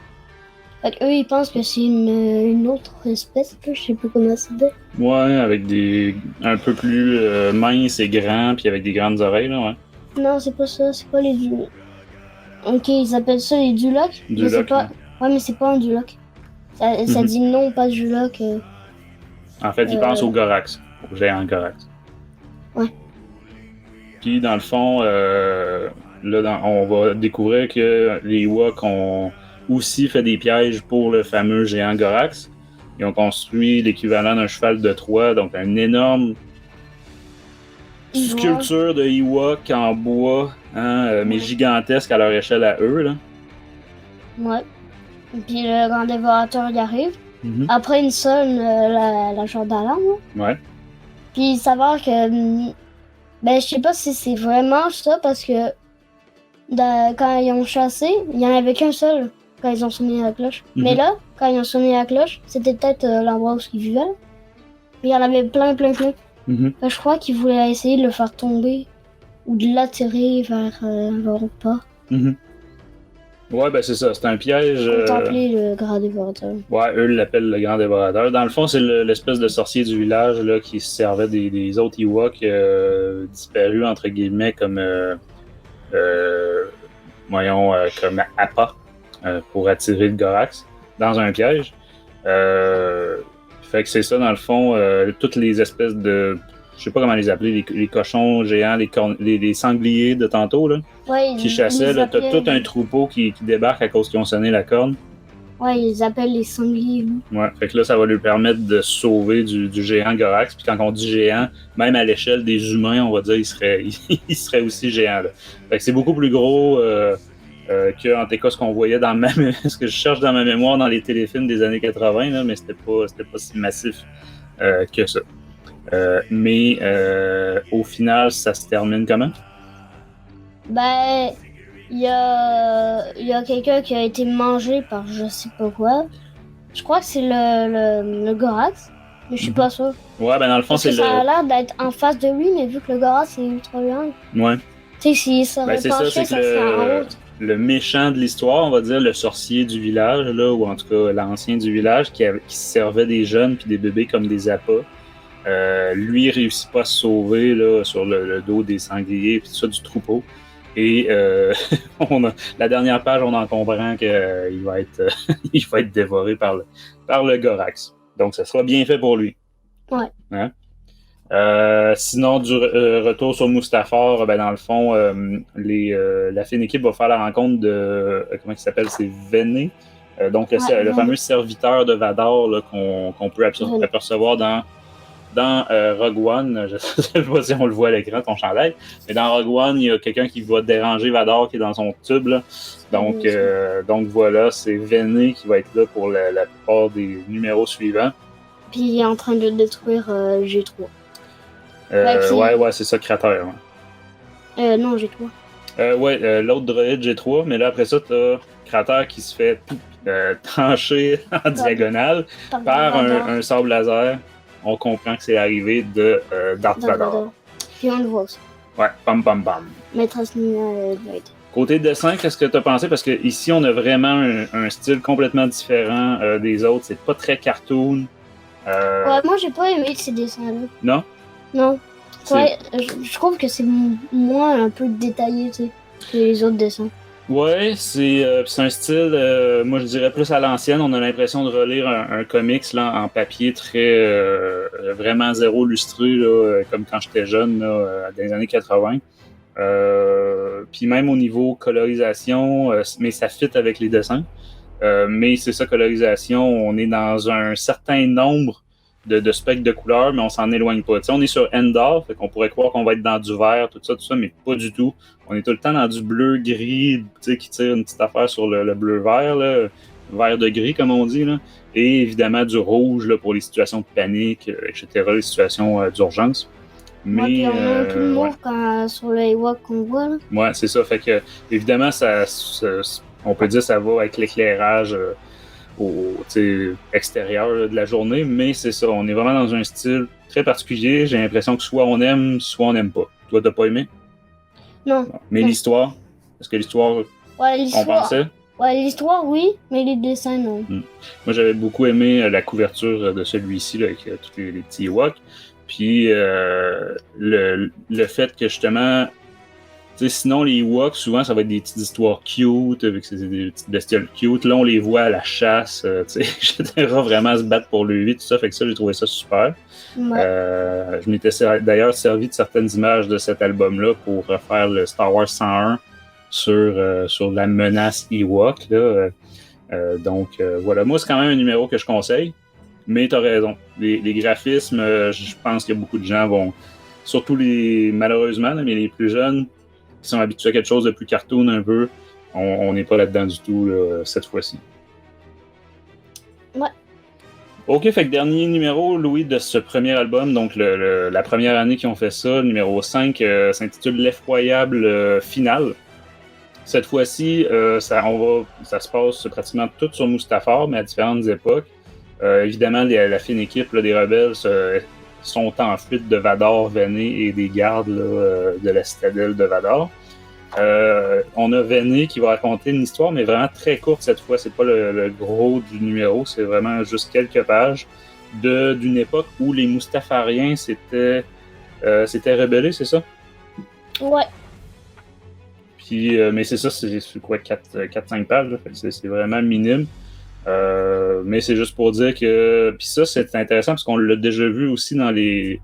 Speaker 3: Fait qu'eux, ils pensent que c'est une autre espèce, je sais pas comment ça s'appelle.
Speaker 2: Ouais, avec des un peu plus minces et grands, puis avec des grandes oreilles, là, ouais.
Speaker 3: Non, c'est pas ça, c'est pas les Dulocs. Ok, ils appellent ça les Dulocs.
Speaker 2: Duloc,
Speaker 3: pas... Ouais, mais c'est pas un Duloc. Ça dit non, pas Duloc.
Speaker 2: En fait, ils pensent au Gorax, au géant Gorax.
Speaker 3: Ouais.
Speaker 2: Puis, dans le fond, là, on va découvrir que les Ewoks ont aussi fait des pièges pour le fameux géant Gorax. Ils ont construit l'équivalent d'un cheval de Troie, donc une énorme sculpture de Ewok en bois, mais gigantesque à leur échelle à eux. Là.
Speaker 3: Ouais. Et puis le grand dévorateur y arrive. Après, il sonne la genre d'alarme.
Speaker 2: Ouais.
Speaker 3: Puis il s'avère que... Ben, je sais pas si c'est vraiment ça, parce que quand ils ont chassé, il y en avait qu'un seul. Quand ils ont sonné la cloche. Mais là, quand ils ont sonné la cloche, c'était peut-être l'endroit où ils vivaient. Mais il y en avait plein. Je crois qu'ils voulaient essayer de le faire tomber ou de l'attirer vers le pas.
Speaker 2: Ouais, ben c'est ça, c'est un piège.
Speaker 3: Contempler le grand dévorateur.
Speaker 2: Ouais, eux l'appellent le grand dévorateur. Dans le fond, c'est l'espèce de sorcier du village là, qui se servait des autres Ewoks disparus, entre guillemets, comme comme appât. Pour attirer le Gorax dans un piège. Fait que c'est ça, dans le fond, toutes les espèces de... Je sais pas comment les appeler, les cochons géants, les sangliers de tantôt, là, qui chassaient. Là, t'as tout un troupeau qui débarque à cause qu'ils ont sonné la corne.
Speaker 3: Ouais, ils appellent les sangliers.
Speaker 2: Ouais, fait que là, ça va lui permettre de se sauver du géant Gorax. Puis quand on dit géant, même à l'échelle des humains, on va dire il serait aussi géant. Là. Fait que c'est beaucoup plus gros... que en tout cas ce qu'on voyait ce que je cherche dans ma mémoire dans les téléfilms des années 80, là, mais c'était pas si massif que ça. Mais au final, ça se termine comment?
Speaker 3: Ben, il y a quelqu'un qui a été mangé par je sais pas quoi. Je crois que c'est le Gorax, mais je suis pas sûr.
Speaker 2: Ouais, ben dans le fond, c'est
Speaker 3: ça a l'air d'être en face de lui, mais vu que le Gorax est ultra grand.
Speaker 2: Ouais.
Speaker 3: Tu sais, s'il serait penché, ça serait en haut.
Speaker 2: Le méchant de l'histoire, on va dire le sorcier du village, là, ou en tout cas l'ancien du village, qui se servait des jeunes puis des bébés comme des appâts. Lui réussit pas à se sauver là, sur le dos des sangliers et tout ça du troupeau. Et la dernière page, on en comprend qu'il va être, il va être dévoré par le Gorax. Donc, ça sera bien fait pour lui.
Speaker 3: Ouais.
Speaker 2: Hein? Sinon, du retour sur Mustafar, ben, dans le fond, la fine équipe va faire la rencontre de... comment il s'appelle? C'est Véné. Donc, le fameux serviteur de Vador là, qu'on peut apercevoir dans Rogue One. Je sais pas si on le voit à l'écran, ton chandail. Mais dans Rogue One, il y a quelqu'un qui va déranger Vador qui est dans son tube. Là. Donc voilà, c'est Véné qui va être là pour la plupart des numéros suivants.
Speaker 3: Puis il est en train de détruire G3.
Speaker 2: Ouais, c'est ça, Crater. Ouais.
Speaker 3: Non, G3.
Speaker 2: L'autre droïde G3, mais là après ça, t'as Crater qui se fait trancher en diagonale par un sable laser. On comprend que c'est l'arrivée de Darth Vader.
Speaker 3: Puis on le voit aussi.
Speaker 2: Ouais, pam.
Speaker 3: Maîtresse Nina Blade.
Speaker 2: Côté dessin, qu'est-ce que tu as pensé? Parce que ici, on a vraiment un style complètement différent des autres. C'est pas très cartoon.
Speaker 3: Ouais, moi, j'ai pas aimé ces dessins-là.
Speaker 2: Non?
Speaker 3: Non. Ouais, je trouve que c'est moins un peu détaillé, tu sais, que les autres dessins.
Speaker 2: Ouais, c'est un style, moi je dirais plus à l'ancienne. On a l'impression de relire un comics là, en papier très vraiment zéro lustré, là, comme quand j'étais jeune, là, dans les années 80. Puis même au niveau colorisation, mais ça fit avec les dessins. Mais c'est ça, colorisation, on est dans un certain nombre de spectres de couleurs, mais on s'en éloigne pas. T'sais, on est sur Endor, fait qu'on pourrait croire qu'on va être dans du vert, tout ça, mais pas du tout. On est tout le temps dans du bleu-gris, qui tire une petite affaire sur le bleu-vert, là, vert de gris, comme on dit, là. Et évidemment du rouge là, pour les situations de panique, etc., les situations d'urgence. Mais
Speaker 3: puis on a un peu de mauve sur le Ewok qu'on voit. Là.
Speaker 2: Ouais, c'est ça. Fait que, évidemment, on peut dire que ça va avec l'éclairage extérieur là, de la journée, mais c'est ça. On est vraiment dans un style très particulier. J'ai l'impression que soit on aime, soit on n'aime pas. Toi, t'as pas aimé?
Speaker 3: Non.
Speaker 2: Mais
Speaker 3: non.
Speaker 2: L'histoire? Est-ce que l'histoire compensait?
Speaker 3: Ouais, l'histoire, oui, mais les dessins, non.
Speaker 2: Moi, j'avais beaucoup aimé la couverture de celui-ci, là, avec tous les petits Ewoks. Puis, le fait que, justement, sinon, les Ewoks, souvent, ça va être des petites histoires cute, avec des petites bestioles cute. Là, on les voit à la chasse, etc., vraiment se battre pour le vie, tout ça. Fait que ça, j'ai trouvé ça super.
Speaker 3: Ouais.
Speaker 2: Je m'étais d'ailleurs servi de certaines images de cet album-là pour refaire le Star Wars 101 sur la menace Ewok. Là. Donc, voilà. Moi, c'est quand même un numéro que je conseille. Mais t'as raison. Les graphismes, je pense que beaucoup de gens vont... Surtout malheureusement, là, mais les plus jeunes qui sont habitués à quelque chose de plus cartoon un peu, on n'est pas là-dedans du tout là, cette fois-ci.
Speaker 3: Ouais.
Speaker 2: Ok, fait que dernier numéro, Louis, de ce premier album, donc la première année qu'ils ont fait ça, numéro 5, s'intitule L'effroyable finale. Cette fois-ci, ça se passe pratiquement tout sur Mustafar, mais à différentes époques. Évidemment, la fine équipe là, des rebelles sont en fuite de Vador, Véné et des gardes là, de la citadelle de Vador. On a Véné qui va raconter une histoire, mais vraiment très courte cette fois. C'est pas le gros du numéro, c'est vraiment juste quelques pages d'une époque où les Mustafariens s'étaient rebellés, c'est ça?
Speaker 3: Ouais.
Speaker 2: Puis, mais c'est ça, c'est quoi, 4-5 pages, là, fait que c'est vraiment minime. Mais c'est juste pour dire que... Puis ça, c'est intéressant parce qu'on l'a déjà vu aussi dans les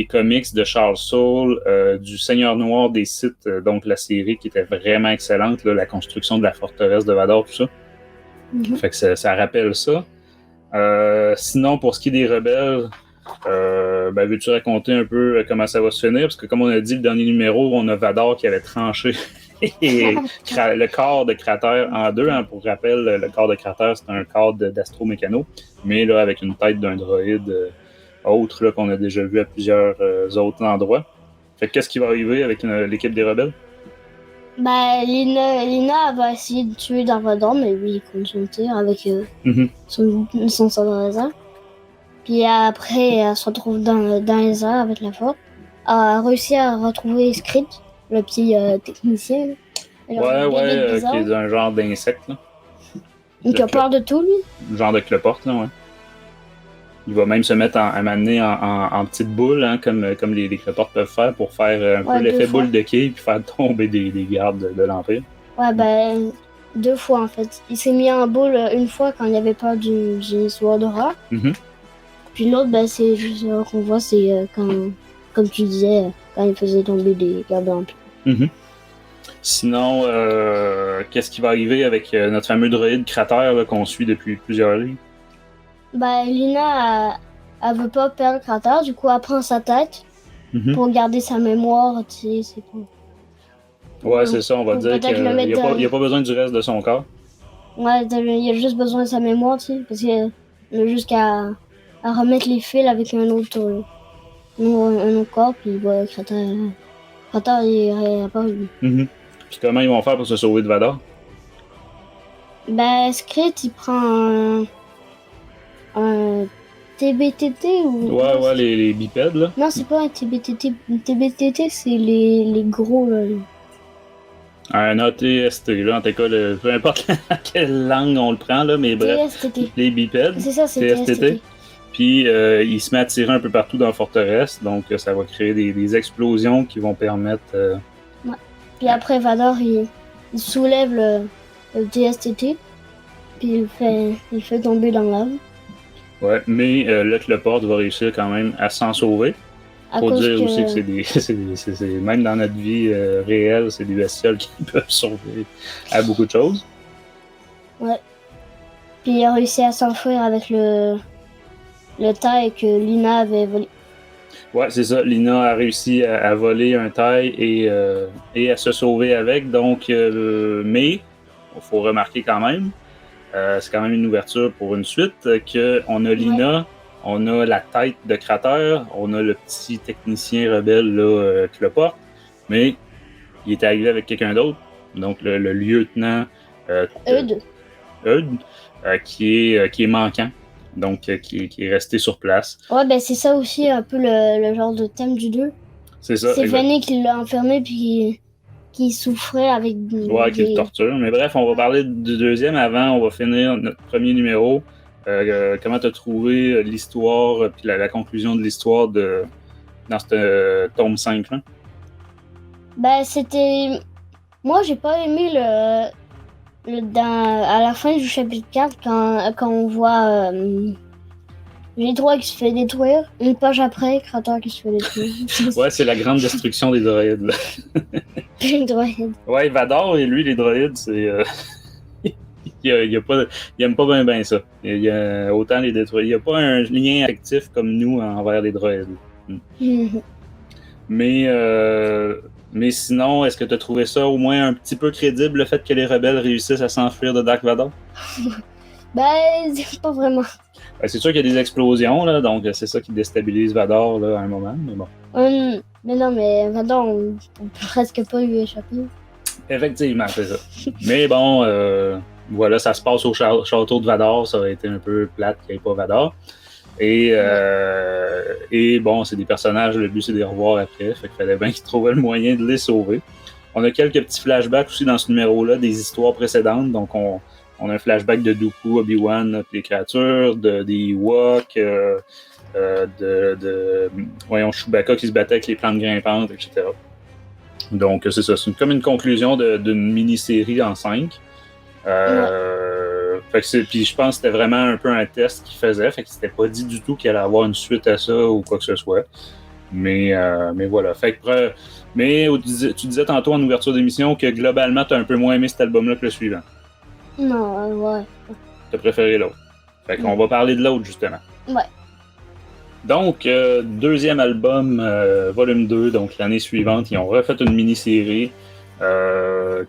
Speaker 2: comics de Charles Soule, du Seigneur Noir des Sith, donc la série qui était vraiment excellente, là, la construction de la forteresse de Vador, tout ça. Mm-hmm. Fait que ça rappelle ça. Sinon, pour ce qui est des rebelles, veux-tu raconter un peu comment ça va se finir? Parce que comme on a dit, le dernier numéro, on a Vador qui avait tranché le corps de Crater en deux. Hein, pour rappel, le corps de Crater, c'est un corps d'astromécano, mais là, avec une tête d'un droïde autre là, qu'on a déjà vu à plusieurs autres endroits. Fait que qu'est-ce qui va arriver avec l'équipe des rebelles?
Speaker 3: Lina va essayer de tuer Darth Vader, mais lui, il compte son tir avec son sabre laser. Puis après, elle se retrouve dans les airs avec la force. Elle a réussi à retrouver Script, le petit technicien.
Speaker 2: Qui est un genre d'insecte. Là.
Speaker 3: Donc il a peur de tout, lui.
Speaker 2: Genre de cloporte, là, ouais. Il va même se mettre à m'amener en petite boule, hein, comme les cloportes peuvent faire pour faire un peu l'effet boule de quille puis faire tomber des gardes de l'Empire.
Speaker 3: Ouais, ben, 2 fois en fait. Il s'est mis en boule une fois quand il y avait peur du Sword Aura. Puis l'autre, ben, c'est juste qu'on voit, c'est quand, comme tu disais, quand il faisait tomber des gardes de l'Empire.
Speaker 2: Sinon, qu'est-ce qui va arriver avec notre fameux droïde Crater là, qu'on suit depuis plusieurs lignes?
Speaker 3: Ben, Lina, elle veut pas perdre Crater, du coup, elle prend sa tête pour garder sa mémoire, tu sais, c'est pour...
Speaker 2: Ouais, c'est ça, on va dire qu'il n'y a pas besoin du reste de son corps.
Speaker 3: Ouais, il a juste besoin de sa mémoire, tu sais, parce qu'il a juste qu'à remettre les fils avec un autre corps, puis voilà, Crater, il est apparu.
Speaker 2: Puis comment ils vont faire pour se sauver de Vador?
Speaker 3: Ben, Skrit, il prend un TBTT ou...
Speaker 2: Ouais, les bipèdes, là.
Speaker 3: Non, c'est pas un TBTT. Un TBTT, c'est les gros, là.
Speaker 2: Un ATST, là, en tout cas, peu importe quelle langue on le prend, là, mais bref,
Speaker 3: TSTT.
Speaker 2: les bipèdes,
Speaker 3: C'est ça, c'est TSTT.
Speaker 2: Puis, il se met à tirer un peu partout dans la forteresse, donc ça va créer des explosions qui vont permettre...
Speaker 3: Ouais. Puis après, Vador, il soulève le TSTT, puis il fait tomber dans l'ave.
Speaker 2: Ouais, mais le Cloport va réussir quand même à s'en sauver. Faut dire aussi que c'est même dans notre vie réelle, c'est des bestioles qui peuvent survivre à beaucoup de choses. Ouais.
Speaker 3: Puis il a réussi à s'enfuir avec le taille que Lina avait volé.
Speaker 2: Ouais, c'est ça. Lina a réussi à voler un taille et à se sauver avec. Donc, mais il faut remarquer quand même, c'est quand même une ouverture pour une suite, qu'on a Lina, on a la tête de Crater, on a le petit technicien rebelle là, Cloport, mais il est arrivé avec quelqu'un d'autre, donc le lieutenant
Speaker 3: Eud,
Speaker 2: qui est manquant, donc qui est resté sur place.
Speaker 3: Ouais, ben c'est ça aussi un peu le genre de thème du 2.
Speaker 2: C'est ça.
Speaker 3: C'est Fanny qui l'a enfermé puis qui souffrait avec
Speaker 2: qui le torture. Mais bref, on va parler du deuxième avant, on va finir notre premier numéro. Comment tu as trouvé l'histoire puis la conclusion de l'histoire dans ce tome 5 là?
Speaker 3: Ben c'était... Moi j'ai pas aimé à la fin du chapitre 4 quand on voit G3 qui se fait détruire. Une page après, Crater qui se fait détruire.
Speaker 2: Ouais, c'est la grande destruction des droïdes.
Speaker 3: Les droïdes.
Speaker 2: Ouais, Vador et lui, les droïdes, c'est... il aime pas bien ça. Il a autant les détruire. Il n'y a pas un lien actif comme nous envers les droïdes. Mais sinon, est-ce que tu as trouvé ça au moins un petit peu crédible, le fait que les rebelles réussissent à s'enfuir de Dark Vador?
Speaker 3: Ben, pas vraiment.
Speaker 2: Ben, c'est sûr qu'il y a des explosions, là, donc c'est ça qui déstabilise Vador là, à un moment, mais bon.
Speaker 3: Mais non, mais Vador, on peut presque pas lui échapper.
Speaker 2: Effectivement, c'est ça. Mais bon, voilà, ça se passe au château de Vador, ça aurait été un peu plate qu'il n'y ait pas Vador. Et bon, c'est des personnages, le but c'est de les revoir après, fait qu'il fallait bien qu'ils trouvaient le moyen de les sauver. On a quelques petits flashbacks aussi dans ce numéro-là, des histoires précédentes, donc on a un flashback de Dooku, Obi-Wan, les créatures, des Ewoks, Chewbacca qui se battait avec les plantes grimpantes, etc. Donc c'est ça, c'est comme une conclusion d'une mini-série en 5. Puis je pense que c'était vraiment un peu un test qu'il faisait, fait que c'était pas dit du tout qu'il allait avoir une suite à ça ou quoi que ce soit. Mais voilà. Fait que, mais tu disais tantôt en ouverture d'émission que globalement t'as un peu moins aimé cet album-là que le suivant.
Speaker 3: Non, ouais.
Speaker 2: T'as préféré l'autre. Fait qu'on va parler de l'autre justement.
Speaker 3: Ouais.
Speaker 2: Donc, deuxième album, volume 2, donc l'année suivante, ils ont refait une mini-série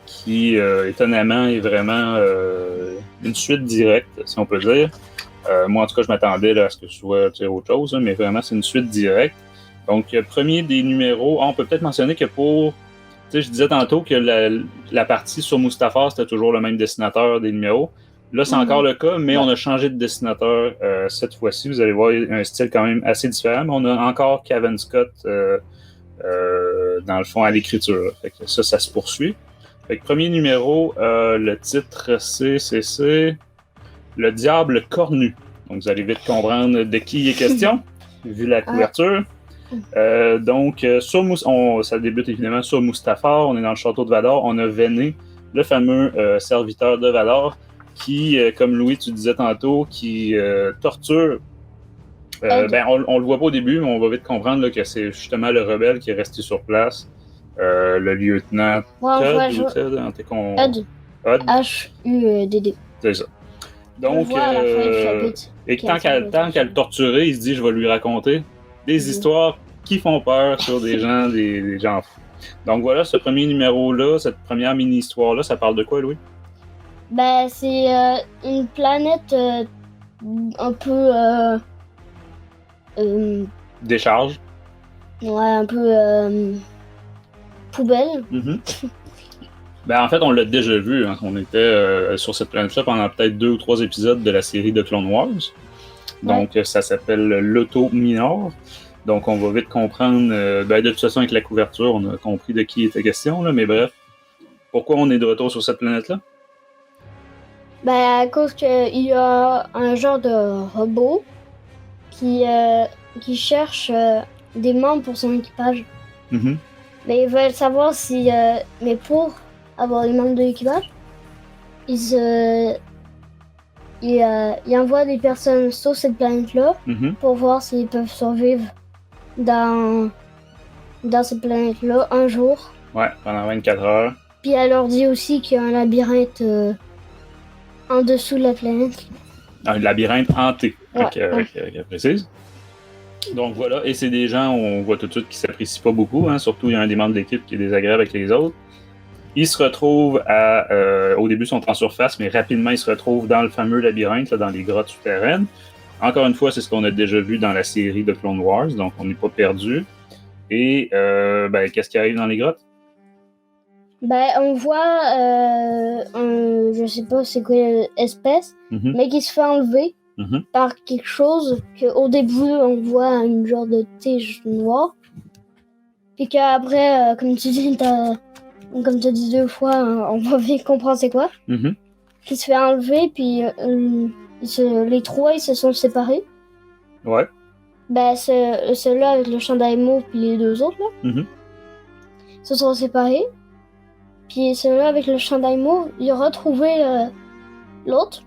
Speaker 2: qui, étonnamment, est vraiment une suite directe, si on peut dire. Moi, en tout cas, je m'attendais là, à ce que ce soit autre chose, mais vraiment, c'est une suite directe. Donc, premier des numéros, on peut peut-être mentionner que pour... Tu sais, je disais tantôt que la partie sur Mustafar, c'était toujours le même dessinateur des numéros. Là, c'est encore le cas, mais on a changé de dessinateur cette fois-ci. Vous allez voir un style quand même assez différent, mais on a encore Cavan Scott dans le fond à l'écriture. Fait que ça se poursuit. Fait que premier numéro, le titre c'est Le Diable Cornu. Donc, vous allez vite comprendre de qui il est question, vu la couverture. Donc, ça débute évidemment sur Mustafar. On est dans le château de Vador. On a Véné, le fameux serviteur de Vador, qui, comme Louis, tu disais tantôt, qui torture. On le voit pas au début, mais on va vite comprendre là, que c'est justement le rebelle qui est resté sur place. Le lieutenant Todd.
Speaker 3: H-U-D-D.
Speaker 2: C'est ça. Donc, et tant qu'à le torturer, il se dit je vais lui raconter des histoires qui font peur sur des gens fous. Donc voilà, ce premier numéro-là, cette première mini-histoire-là, ça parle de quoi, Louis?
Speaker 3: Ben, c'est une planète un peu...
Speaker 2: Décharge.
Speaker 3: Ouais, un peu poubelle.
Speaker 2: Mm-hmm. Ben, en fait, on l'a déjà vu. Hein. On était sur cette planète-là pendant peut-être 2 ou 3 épisodes de la série de Clone Wars. Donc, ça s'appelle l'Auto Minor. Donc, on va vite comprendre. De toute façon, avec la couverture, on a compris de qui était question. Là, mais bref, pourquoi on est de retour sur cette planète-là?
Speaker 3: Ben, à cause qu'il y a un genre de robot qui cherche des membres pour son équipage.
Speaker 2: Mm-hmm.
Speaker 3: Mais ils veulent savoir si... mais pour avoir les membres de l'équipage, ils envoient des personnes sur cette planète-là pour voir s'ils peuvent survivre dans cette planète-là un jour.
Speaker 2: Ouais, pendant 24 heures.
Speaker 3: Puis elle leur dit aussi qu'il y a un labyrinthe en dessous de la planète.
Speaker 2: Un labyrinthe hanté,
Speaker 3: Ouais.
Speaker 2: précise. Donc voilà, et c'est des gens, on voit tout de suite, qui s'apprécient pas beaucoup, hein, surtout il y a un des membres de l'équipe qui est désagréable avec les autres. Ils se retrouvent au début, ils sont en surface, mais rapidement, ils se retrouvent dans le fameux labyrinthe, là, dans les grottes souterraines. Encore une fois, c'est ce qu'on a déjà vu dans la série de Clone Wars, donc on n'est pas perdu. Et qu'est-ce qui arrive dans les grottes?
Speaker 3: Ben, on voit je sais pas c'est quoi l'espèce, mais qui se fait enlever par quelque chose qu'au début, on voit une genre de tige noire. Puis qu'après, comme tu dis 2 fois, on va vite comprendre c'est quoi. Qui se fait enlever, puis les 3, ils se sont séparés.
Speaker 2: Ouais.
Speaker 3: Ben, celui-là avec le chandail mauve, puis les 2 autres, là, se sont séparés. Puis celui-là avec le chandail mauve, il a retrouvé l'autre.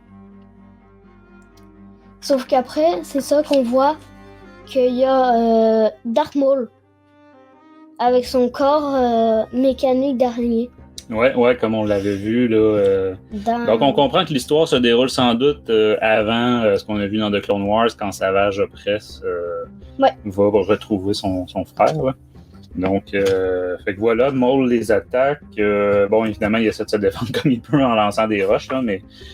Speaker 3: Sauf qu'après, c'est ça qu'on voit qu'il y a Darth Maul avec son corps mécanique d'araignée.
Speaker 2: Ouais, comme on l'avait vu, là. Donc, on comprend que l'histoire se déroule sans doute avant ce qu'on a vu dans The Clone Wars, quand Savage Opress va retrouver son frère. Ouais. Donc, fait que voilà, Maul les attaque. Évidemment, il essaie de se défendre comme il peut en lançant des roches, là,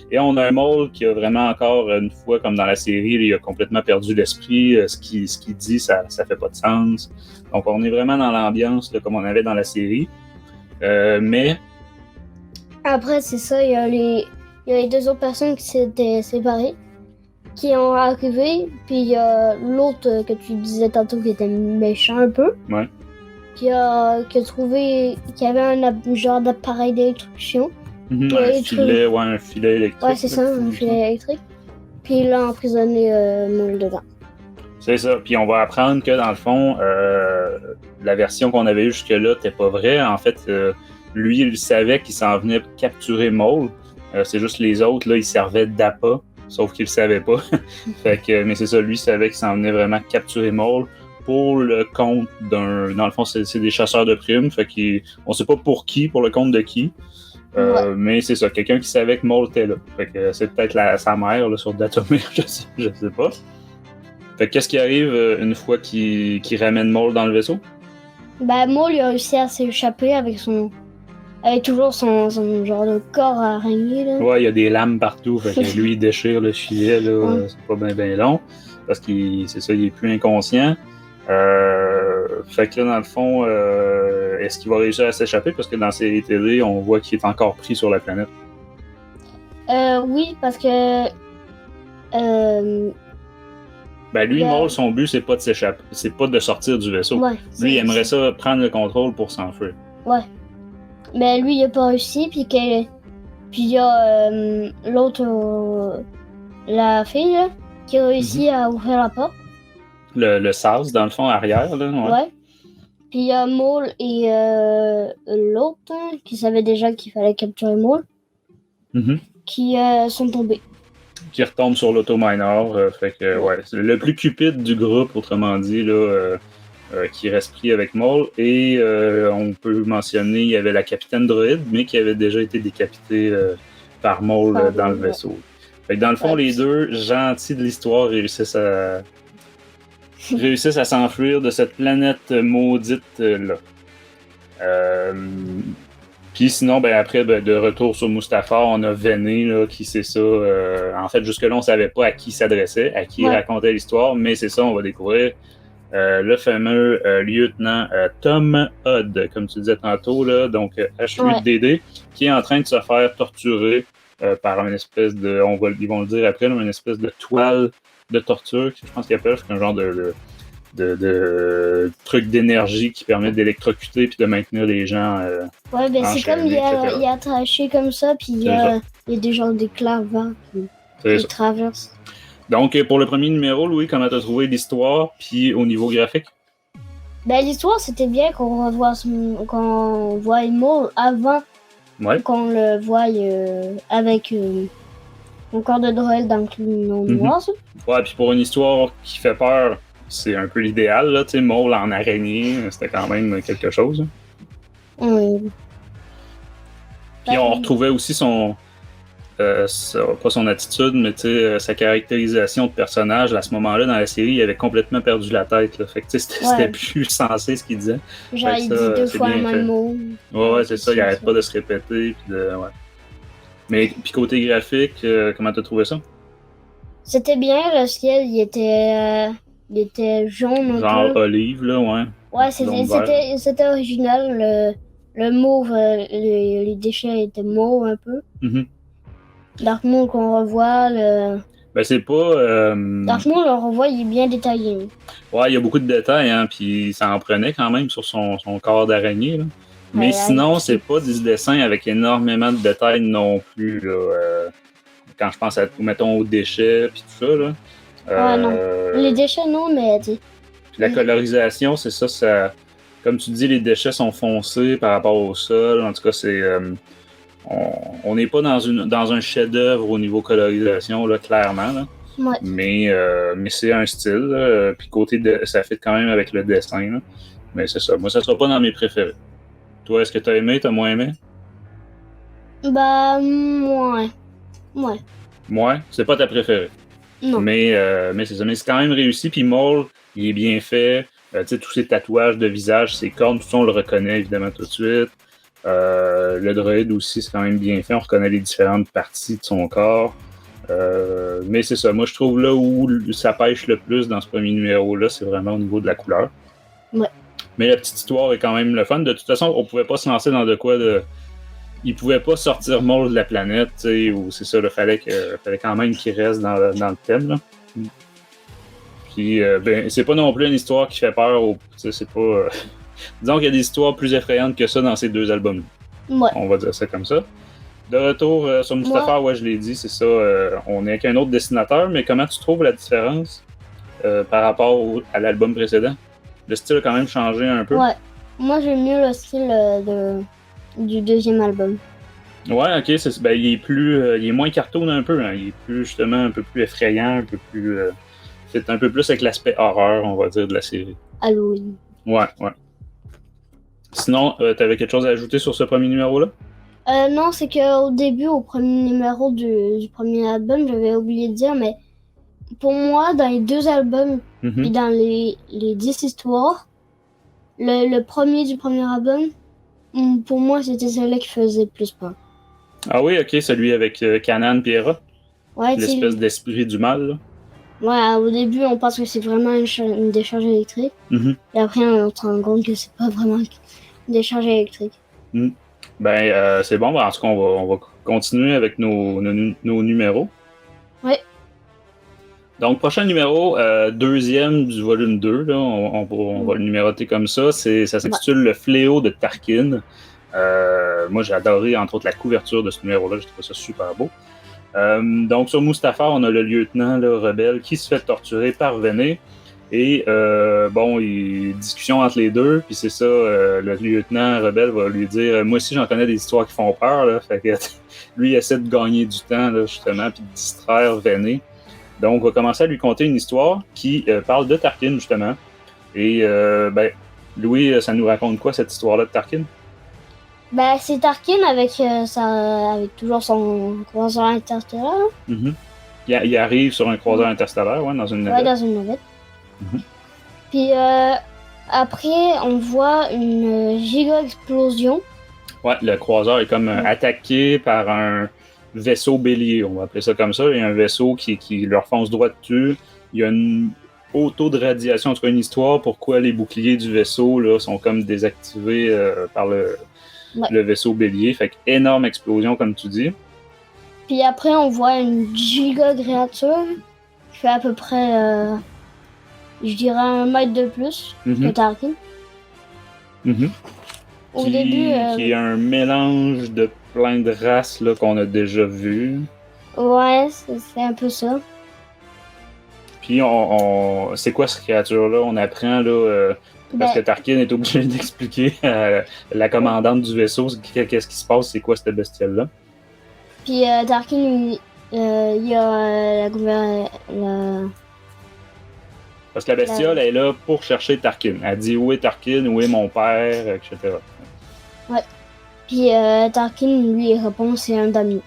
Speaker 2: et on a un Maul qui a vraiment encore une fois, comme dans la série, il a complètement perdu l'esprit. Ce qu'il dit, ça fait pas de sens. Donc, on est vraiment dans l'ambiance là, comme on avait dans la série. Mais
Speaker 3: après, c'est ça, il y a les 2 autres personnes qui s'étaient séparées, qui ont arrivé, puis il y a l'autre que tu disais tantôt qui était méchant un peu.
Speaker 2: Ouais.
Speaker 3: Qui a trouvé qu'il y avait un genre d'appareil d'électrocution.
Speaker 2: Un filet électrique.
Speaker 3: Ouais, c'est ça, un filet électrique. Puis il a emprisonné Maul dedans.
Speaker 2: C'est ça. Puis on va apprendre que dans le fond, la version qu'on avait eue jusque-là n'était pas vraie. En fait, lui, il savait qu'il s'en venait capturer Maul. C'est juste les autres, là, ils servaient d'appât, sauf qu'il le savait pas. Mais c'est ça, lui, il savait qu'il s'en venait vraiment capturer Maul pour le compte d'un... Dans le fond, c'est des chasseurs de primes. On sait pas pour qui, pour le compte de qui. Mais c'est ça, quelqu'un qui savait que Maul était là. C'est peut-être sa mère là, sur Datomir, je sais pas. Fait que qu'est-ce qui arrive une fois qu'il ramène Maul dans le vaisseau? Ben,
Speaker 3: Maul il a réussi à s'échapper avec toujours son genre de corps araignée. Là.
Speaker 2: Ouais, il y a des lames partout. Fait que lui, il déchire le filet, là, c'est pas bien long. Parce qu'il est plus inconscient. Fait que là, dans le fond, est-ce qu'il va réussir à s'échapper? Parce que dans ces télé, on voit qu'il est encore pris sur la planète.
Speaker 3: Oui, parce que...
Speaker 2: lui, Maul, son but, c'est pas de s'échapper. C'est pas de sortir du vaisseau. Ouais, lui, il aimerait ça prendre le contrôle pour s'enfuir.
Speaker 3: Ouais. Mais lui, il a pas réussi, puis il y a l'autre... la fille, là, qui réussit à ouvrir la porte.
Speaker 2: Le sas, dans le fond, arrière, là.
Speaker 3: Ouais. Puis il y a Maul et l'autre qui savait déjà qu'il fallait capturer Maul, qui sont tombés.
Speaker 2: Qui retombe sur l'autominor. Fait que, ouais, c'est le plus cupide du groupe, autrement dit, là, qui reste pris avec Maul. Et on peut mentionner, il y avait la capitaine droïde, mais qui avait déjà été décapitée par Maul dans le vaisseau. Fait que dans le fond, les deux gentils de l'histoire réussissent à s'enfuir de cette planète maudite-là. Puis sinon, ben après, de retour sur Mustafar, on a Véné, là, qui c'est ça. En fait, jusque-là, on savait pas à qui il s'adressait, à qui il racontait l'histoire, mais c'est ça, on va découvrir le fameux lieutenant Tom Hudd, comme tu disais tantôt, là, donc HUDD, qui est en train de se faire torturer par une espèce de, ils vont le dire après, là, une espèce de toile de torture, je pense qu'il appelle, c'est un genre de truc d'énergie qui permet d'électrocuter puis de maintenir les gens
Speaker 3: ouais, ben c'est comme il est attaché comme ça, puis il y a des genres d'éclavants qui traversent. Donc,
Speaker 2: pour le premier numéro, Louis, comment t'as trouvé l'histoire puis au niveau graphique?
Speaker 3: Ben, l'histoire, c'était bien qu'on voit Maul avant qu'on le voie avec mon corps de droïde dans le climat noir, ça.
Speaker 2: Ouais, puis pour une histoire qui fait peur, c'est un peu l'idéal, là, tu sais, Maul en araignée, c'était quand même quelque chose.
Speaker 3: Oui.
Speaker 2: Puis on retrouvait aussi pas son attitude, mais tu sais, sa caractérisation de personnage, à ce moment-là, dans la série, il avait complètement perdu la tête, là. Fait que tu sais, c'était plus sensé ce qu'il disait.
Speaker 3: Genre, il dit 2 fois le même mot.
Speaker 2: Ouais, c'est ça, il arrête pas de se répéter, puis Mais puis côté graphique, comment t'as trouvé ça?
Speaker 3: C'était bien, le ciel, il était jaune un
Speaker 2: genre
Speaker 3: peu.
Speaker 2: Olive, là, ouais.
Speaker 3: Ouais, c'était original. Le mauve, les déchets étaient mauves un peu. Dark Maul qu'on revoit,
Speaker 2: Ben, c'est pas...
Speaker 3: Dark Maul, on revoit, il est bien détaillé.
Speaker 2: Ouais, il y a beaucoup de détails, hein, puis ça en prenait quand même sur son corps d'araignée, là. Mais sinon, c'est pas des dessins avec énormément de détails non plus, là. Quand je pense mettons, aux déchets, puis tout ça, là.
Speaker 3: Non. Les déchets, non, mais... Puis
Speaker 2: la colorisation, c'est ça... Comme tu dis, les déchets sont foncés par rapport au sol. En tout cas, c'est... on n'est pas dans un chef-d'œuvre au niveau colorisation, là, clairement, là.
Speaker 3: Ouais.
Speaker 2: Mais c'est un style, là. Puis côté ça fit quand même avec le dessin, là. Mais c'est ça. Moi, ça sera pas dans mes préférés. Toi, est-ce que t'as aimé, t'as moins aimé?
Speaker 3: Bah, ouais.
Speaker 2: Ouais, c'est pas ta préférée.
Speaker 3: Non.
Speaker 2: Mais c'est ça. Mais c'est quand même réussi. Puis Maul, il est bien fait. Tu sais, tous ses tatouages de visage, ses cornes, tout ça, on le reconnaît évidemment tout de suite. Le droïde aussi, c'est quand même bien fait. On reconnaît les différentes parties de son corps. Mais c'est ça. Moi, je trouve là où ça pêche le plus dans ce premier numéro-là, c'est vraiment au niveau de la couleur.
Speaker 3: Ouais.
Speaker 2: Mais la petite histoire est quand même le fun. De toute façon, on pouvait pas se lancer dans de quoi de... Il pouvait pas sortir Maul de la planète, tu sais, ou c'est ça, il fallait quand même qu'il reste dans le thème, là. Puis, ben, c'est pas non plus une histoire qui fait peur, c'est pas... Disons qu'il y a des histoires plus effrayantes que ça dans ces deux albums.
Speaker 3: Ouais.
Speaker 2: On va dire ça comme ça. De retour sur Mustafar, ouais, je l'ai dit, c'est ça, on est avec un autre dessinateur, mais comment tu trouves la différence par rapport à l'album précédent? Le style a quand même changé un peu.
Speaker 3: Ouais. Moi, j'aime mieux le style du deuxième album.
Speaker 2: Ouais, ok, il est moins cartoon un peu, hein. Il est plus, justement, un peu plus effrayant, un peu plus... c'est un peu plus avec l'aspect horreur, on va dire, de la série.
Speaker 3: Halloween.
Speaker 2: Ouais. Sinon, t'avais quelque chose à ajouter sur ce premier numéro-là?
Speaker 3: Non, c'est qu'au début, au premier numéro du premier album, j'avais oublié de dire, mais pour moi, dans les deux albums et dans les 10 histoires, le premier du premier album, pour moi, c'était celui qui faisait plus peur.
Speaker 2: Ah oui, ok, celui avec Kanan et Hera?
Speaker 3: Ouais,
Speaker 2: l'espèce d'esprit du mal, là?
Speaker 3: Ouais, au début, on pense que c'est vraiment une décharge électrique. Et après, on se rend compte que c'est pas vraiment une décharge électrique.
Speaker 2: Ben, c'est bon. En tout cas, on va continuer avec nos numéros.
Speaker 3: Ouais.
Speaker 2: Donc, prochain numéro, deuxième du volume 2, là, on va le numéroter comme ça. Ça s'intitule Le Fléau de Tarkin. Moi, j'ai adoré, entre autres, la couverture de ce numéro-là. J'ai trouvé ça super beau. Donc, sur Mustafar, on a le lieutenant là, rebelle qui se fait torturer par Véné. Et discussion entre les deux, puis c'est ça, le lieutenant rebelle va lui dire moi aussi j'en connais des histoires qui font peur, là, fait que lui il essaie de gagner du temps là, justement, puis de distraire Véné. Donc on va commencer à lui conter une histoire qui parle de Tarkin justement. Et Louis, ça nous raconte quoi cette histoire-là de Tarkin?
Speaker 3: Ben c'est Tarkin avec toujours son croiseur interstellaire.
Speaker 2: Mm-hmm. Il arrive sur un croiseur interstellaire, dans une navette.
Speaker 3: Ouais, dans une navette.
Speaker 2: Mm-hmm.
Speaker 3: Puis après, on voit une giga explosion.
Speaker 2: Ouais, le croiseur est comme attaqué par un vaisseau bélier, on va appeler ça comme ça. Il y a un vaisseau qui leur fonce droit dessus. Il y a une haut taux de radiation, en tout cas une histoire pourquoi les boucliers du vaisseau là, sont comme désactivés par le vaisseau bélier. Fait que énorme explosion, comme tu dis.
Speaker 3: Puis après, on voit une giga créature qui fait à peu près... je dirais 1 mètre de plus que Tarkin.
Speaker 2: Mm-hmm.
Speaker 3: Au début...
Speaker 2: Qui est un mélange de plein de races là, qu'on a déjà vu.
Speaker 3: Ouais, c'est un peu ça.
Speaker 2: Puis c'est quoi cette créature-là? On apprend là, parce que Tarkin est obligé d'expliquer à la commandante du vaisseau qu'est-ce qui se passe, c'est quoi cette bestiole-là.
Speaker 3: Puis Tarkin, il y a la...
Speaker 2: Parce que la bestiole est là pour chercher Tarkin. Elle dit où est Tarkin, où est mon père, etc.
Speaker 3: Ouais. Puis Tarkin, lui, il répond c'est un damier.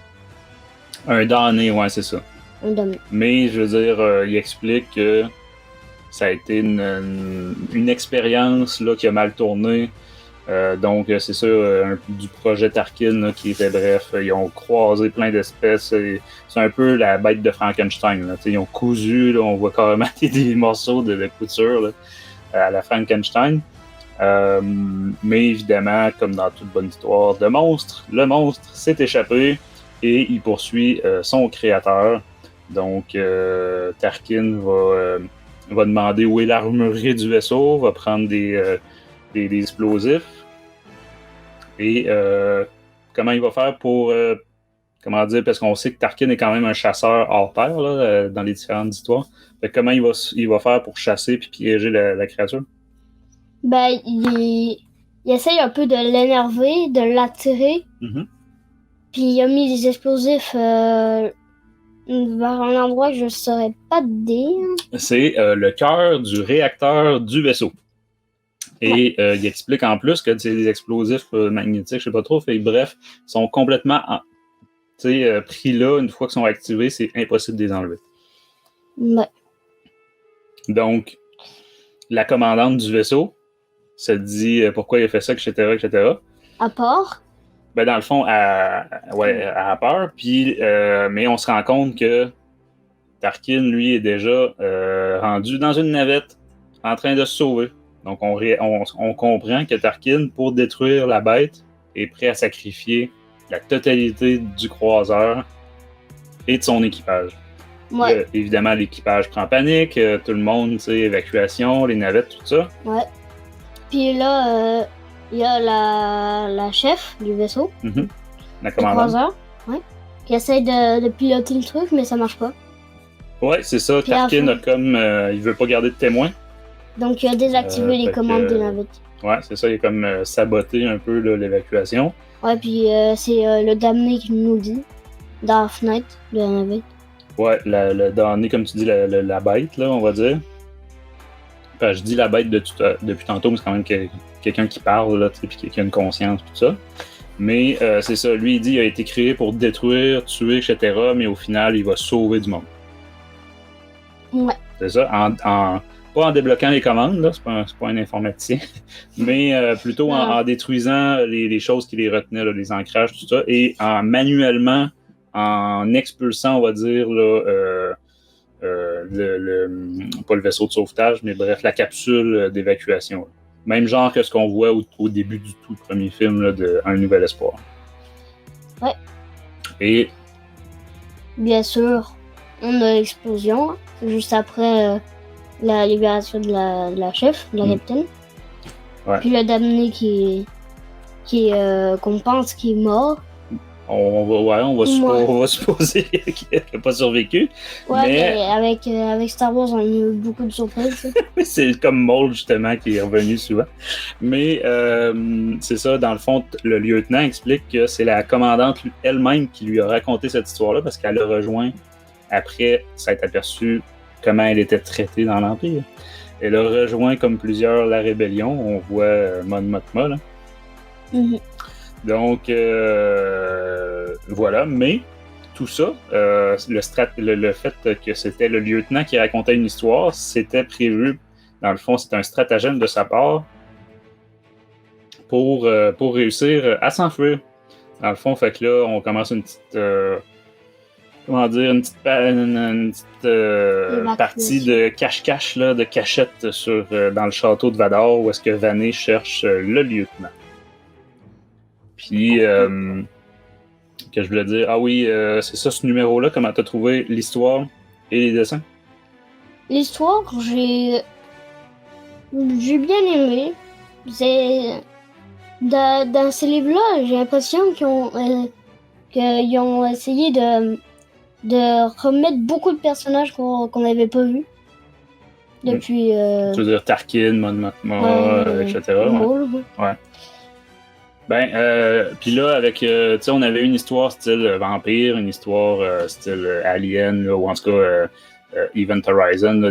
Speaker 2: Un damné, ouais, c'est ça.
Speaker 3: Un damier. Mais
Speaker 2: je veux dire, il explique que ça a été une expérience là, qui a mal tourné. Donc, c'est ça, du projet Tarkin là, qui était bref. Ils ont croisé plein d'espèces. C'est un peu la bête de Frankenstein. Là. Ils ont cousu, là, on voit carrément des morceaux de couture là, à la Frankenstein. Mais évidemment, comme dans toute bonne histoire de monstre, le monstre s'est échappé et il poursuit son créateur. Donc, Tarkin va demander où est l'armurerie du vaisseau, va prendre des explosifs. Et comment il va faire pour... comment dire, parce qu'on sait que Tarkin est quand même un chasseur hors pair là, dans les différentes histoires. Fait que comment il va faire pour chasser puis piéger la créature?
Speaker 3: Ben, il essaye un peu de l'énerver, de l'attirer.
Speaker 2: Mm-hmm.
Speaker 3: Puis il a mis des explosifs vers un endroit que je ne saurais pas dire.
Speaker 2: C'est le cœur du réacteur du vaisseau. Et il explique en plus que c'est des explosifs magnétiques, je sais pas trop. Fait, bref, sont complètement pris là, une fois qu'ils sont activés, c'est impossible de les enlever.
Speaker 3: Ouais.
Speaker 2: Donc, la commandante du vaisseau se dit pourquoi il a fait ça, etc.
Speaker 3: À part?
Speaker 2: Ben, dans le fond, elle a peur. Puis, mais on se rend compte que Tarkin, lui, est déjà rendu dans une navette en train de se sauver. Donc, on comprend que Tarkin, pour détruire la bête, est prêt à sacrifier la totalité du croiseur et de son équipage.
Speaker 3: Ouais.
Speaker 2: Évidemment, l'équipage prend panique, tout le monde, tu sais, évacuation, les navettes, tout ça.
Speaker 3: Ouais. Puis là, il y a la chef du vaisseau.
Speaker 2: Mm-hmm. La
Speaker 3: le
Speaker 2: commandante.
Speaker 3: croiseur, ouais, qui essaye de piloter le truc, mais ça marche pas.
Speaker 2: Ouais, c'est ça.
Speaker 3: Puis
Speaker 2: Tarkin a comme... il veut pas garder de témoin.
Speaker 3: Donc, il a désactivé les commandes des navettes.
Speaker 2: Ouais, c'est ça. Il a comme saboté un peu là, l'évacuation.
Speaker 3: Ouais, puis c'est le damné qui nous le dit, dans la fenêtre de la navette.
Speaker 2: Ouais, le damné, comme tu dis, la bête, là, on va dire. Enfin, je dis la bête depuis tantôt, mais c'est quand même quelqu'un qui parle, là, puis qui a une conscience, tout ça. Mais c'est ça, lui, il dit qu'il a été créé pour détruire, tuer, etc., mais au final, il va sauver du monde.
Speaker 3: Ouais.
Speaker 2: C'est ça, pas en débloquant les commandes, là, c'est pas un informaticien, mais plutôt en détruisant les choses qui les retenaient, là, les ancrages, tout ça, et manuellement, en expulsant, on va dire, là, pas le vaisseau de sauvetage, mais bref, la capsule d'évacuation. Même genre que ce qu'on voit au début du tout premier film là, de Un Nouvel Espoir.
Speaker 3: Ouais.
Speaker 2: Et
Speaker 3: bien sûr, on a l'explosion, juste après la libération de la chef, de la capitaine.
Speaker 2: Ouais.
Speaker 3: Puis le damné qu'on pense qui est mort.
Speaker 2: on va supposer qu'il n'a pas survécu.
Speaker 3: Ouais, mais avec Star Wars, on a eu beaucoup de surprises.
Speaker 2: C'est comme Maul, justement, qui est revenu souvent. Mais c'est ça, dans le fond, le lieutenant explique que c'est la commandante elle-même qui lui a raconté cette histoire-là parce qu'elle l'a rejoint après s'être aperçue comment elle était traitée dans l'Empire. Elle a rejoint, comme plusieurs, la rébellion. On voit Mon Mothma, là.
Speaker 3: Mhm.
Speaker 2: Donc, voilà. Mais tout ça, le fait que c'était le lieutenant qui racontait une histoire, c'était prévu. Dans le fond, c'était un stratagème de sa part pour réussir à s'enfuir. Dans le fond, fait que là, on commence une petite... une petite partie de cache-cache, là, de cachette dans le château de Vador, où est-ce que Vanné cherche le lieutenant. Puis, que je voulais dire, ah oui, c'est ça ce numéro-là, comment t'as trouvé l'histoire et les dessins?
Speaker 3: L'histoire, j'ai bien aimé. C'est dans ces livres-là, j'ai l'impression qu'ils ont essayé de remettre beaucoup de personnages qu'on n'avait pas vus depuis.
Speaker 2: Tu veux dire Tarkin, Mon Mothma, etc. Ouais. Ben, puis là, avec, tu sais, on avait une histoire style vampire, une histoire style Alien, là, ou en tout cas Event Horizon, là,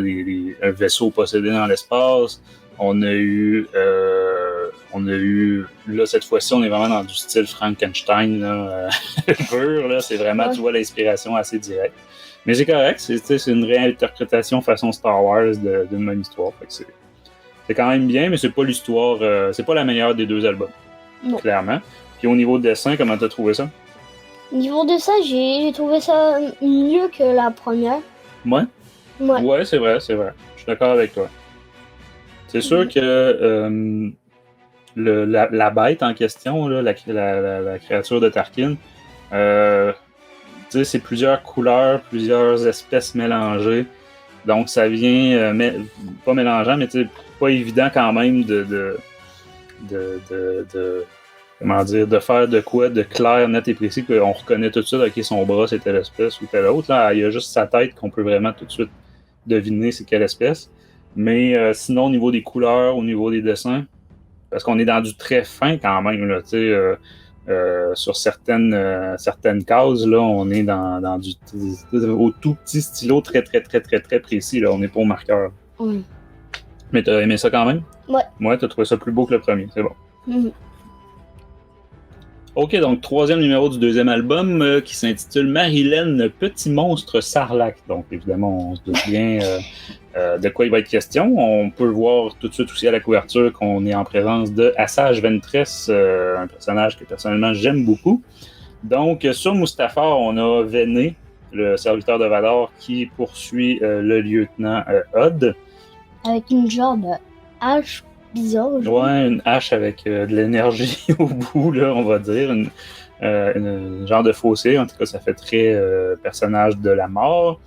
Speaker 2: un vaisseau possédé dans l'espace. On a eu, là, cette fois-ci, on est vraiment dans du style Frankenstein, là, pur, là. C'est vraiment, tu vois, l'inspiration assez directe. Mais c'est correct, c'est une réinterprétation façon Star Wars d'une même histoire. Fait que c'est quand même bien, mais c'est pas l'histoire, c'est pas la meilleure des deux albums.
Speaker 3: Non.
Speaker 2: Clairement. Puis au niveau de dessin, comment t'as trouvé ça?
Speaker 3: Au niveau de ça, j'ai trouvé ça mieux que la première.
Speaker 2: Ouais? Ouais, c'est vrai. Je suis d'accord avec toi. C'est sûr que la bête en question, là, la créature de Tarkin, tu sais, c'est plusieurs couleurs, plusieurs espèces mélangées. Donc ça vient, pas mélangeant, mais tu sais, pas évident quand même comment dire, de faire de quoi de clair, net et précis, qu'on reconnaît tout de suite, ok, son bras c'est telle espèce ou telle autre. Là, il y a juste sa tête qu'on peut vraiment tout de suite deviner c'est quelle espèce. Mais sinon, au niveau des couleurs, au niveau des dessins, parce qu'on est dans du très fin quand même, là, tu sais, sur certaines cases, là, on est dans au tout petit stylo très précis, là, on n'est pas au marqueur.
Speaker 3: Oui.
Speaker 2: Mais t'as aimé ça quand même?
Speaker 3: Ouais.
Speaker 2: Ouais, t'as trouvé ça plus beau que le premier, c'est bon.
Speaker 3: Mm-hmm.
Speaker 2: Ok, donc troisième numéro du deuxième album qui s'intitule Marilyn, petit monstre sarlac. Donc évidemment, on se doute bien de quoi il va être question. On peut voir tout de suite aussi à la couverture qu'on est en présence de Asajj Ventress, un personnage que personnellement j'aime beaucoup. Donc sur Mustafar, on a Vanné, le serviteur de Vador, qui poursuit le lieutenant Odd. Avec
Speaker 3: une genre de hache bizarre.
Speaker 2: Ouais, une hache avec de l'énergie au bout, là, on va dire. Une genre de fossé, en tout cas, ça fait très personnage de la mort.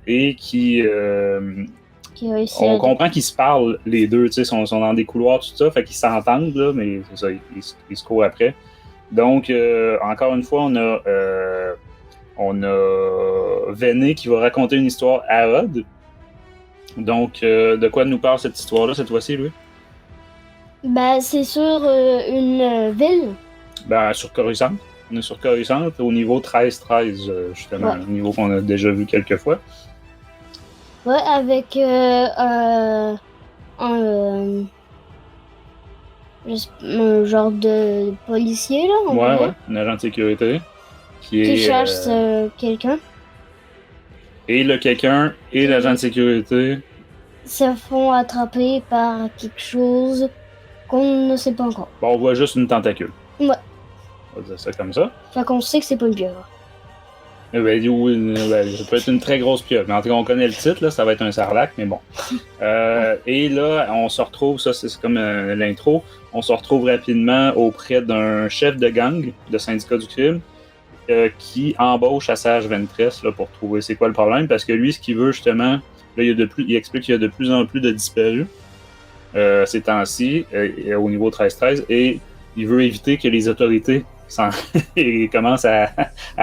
Speaker 2: Et qui on comprend qu'ils se parlent, les deux, tu sais, sont dans des couloirs, tout ça, fait qu'ils s'entendent, là, mais c'est ça, ils se courent après. Donc, encore une fois, on a Vanné qui va raconter une histoire à Odd. Donc, de quoi nous parle cette histoire-là, cette fois-ci, Louis?
Speaker 3: Ben, c'est sur une ville.
Speaker 2: Ben, sur Coruscant. On est sur Coruscant, au niveau 13-13, justement, au niveau qu'on a déjà vu quelques fois.
Speaker 3: Ouais, avec un genre de policier, là.
Speaker 2: Ouais, un agent de sécurité.
Speaker 3: Qui cherche quelqu'un.
Speaker 2: Et le quelqu'un et l'agent de sécurité
Speaker 3: se font attraper par quelque chose qu'on ne sait pas encore.
Speaker 2: Bon, on voit juste une tentacule.
Speaker 3: Ouais.
Speaker 2: On va dire ça comme ça.
Speaker 3: Fait qu'on sait que c'est pas une pieuvre.
Speaker 2: Ben, oui, ça peut être une très grosse pieuvre. Mais en tout cas, on connaît le titre, là, ça va être un sarlac, mais bon. Et là, on se retrouve, ça c'est comme l'intro, on se retrouve rapidement auprès d'un chef de gang de syndicat du crime qui embauche Asajj Ventress là, pour trouver c'est quoi le problème, parce que lui, ce qu'il veut justement, là, il explique qu'il y a de plus en plus de disparus ces temps-ci, au niveau 13-13, et il veut éviter que les autorités il commence à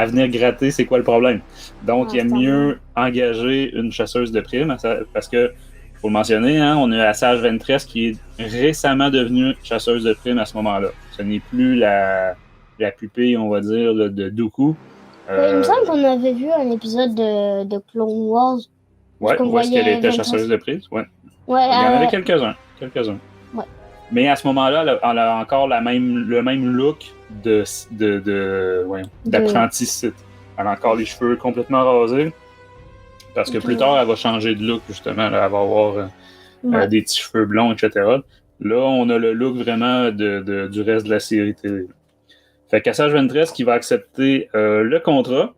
Speaker 2: venir gratter c'est quoi le problème. Donc, il aime mieux engager une chasseuse de primes parce que, faut le mentionner, hein, on a Asajj Ventress qui est récemment devenue chasseuse de primes à ce moment-là. Ce n'est plus la pupille, on va dire, là, de Dooku.
Speaker 3: Il me semble qu'on avait vu un épisode de Clone Wars.
Speaker 2: Ouais, où est-ce qu'elle était chasseuse de primes? Ouais. Il y en avait quelques-uns.
Speaker 3: Ouais.
Speaker 2: Mais à ce moment-là, elle a encore le même look d'apprenti Sith. Elle a encore les cheveux complètement rasés. Parce que plus tard, elle va changer de look, justement. Là, elle va avoir des petits cheveux blonds, etc. Là, on a le look vraiment du reste de la série télé. Fait qu'Asajj Ventress qui va accepter le contrat,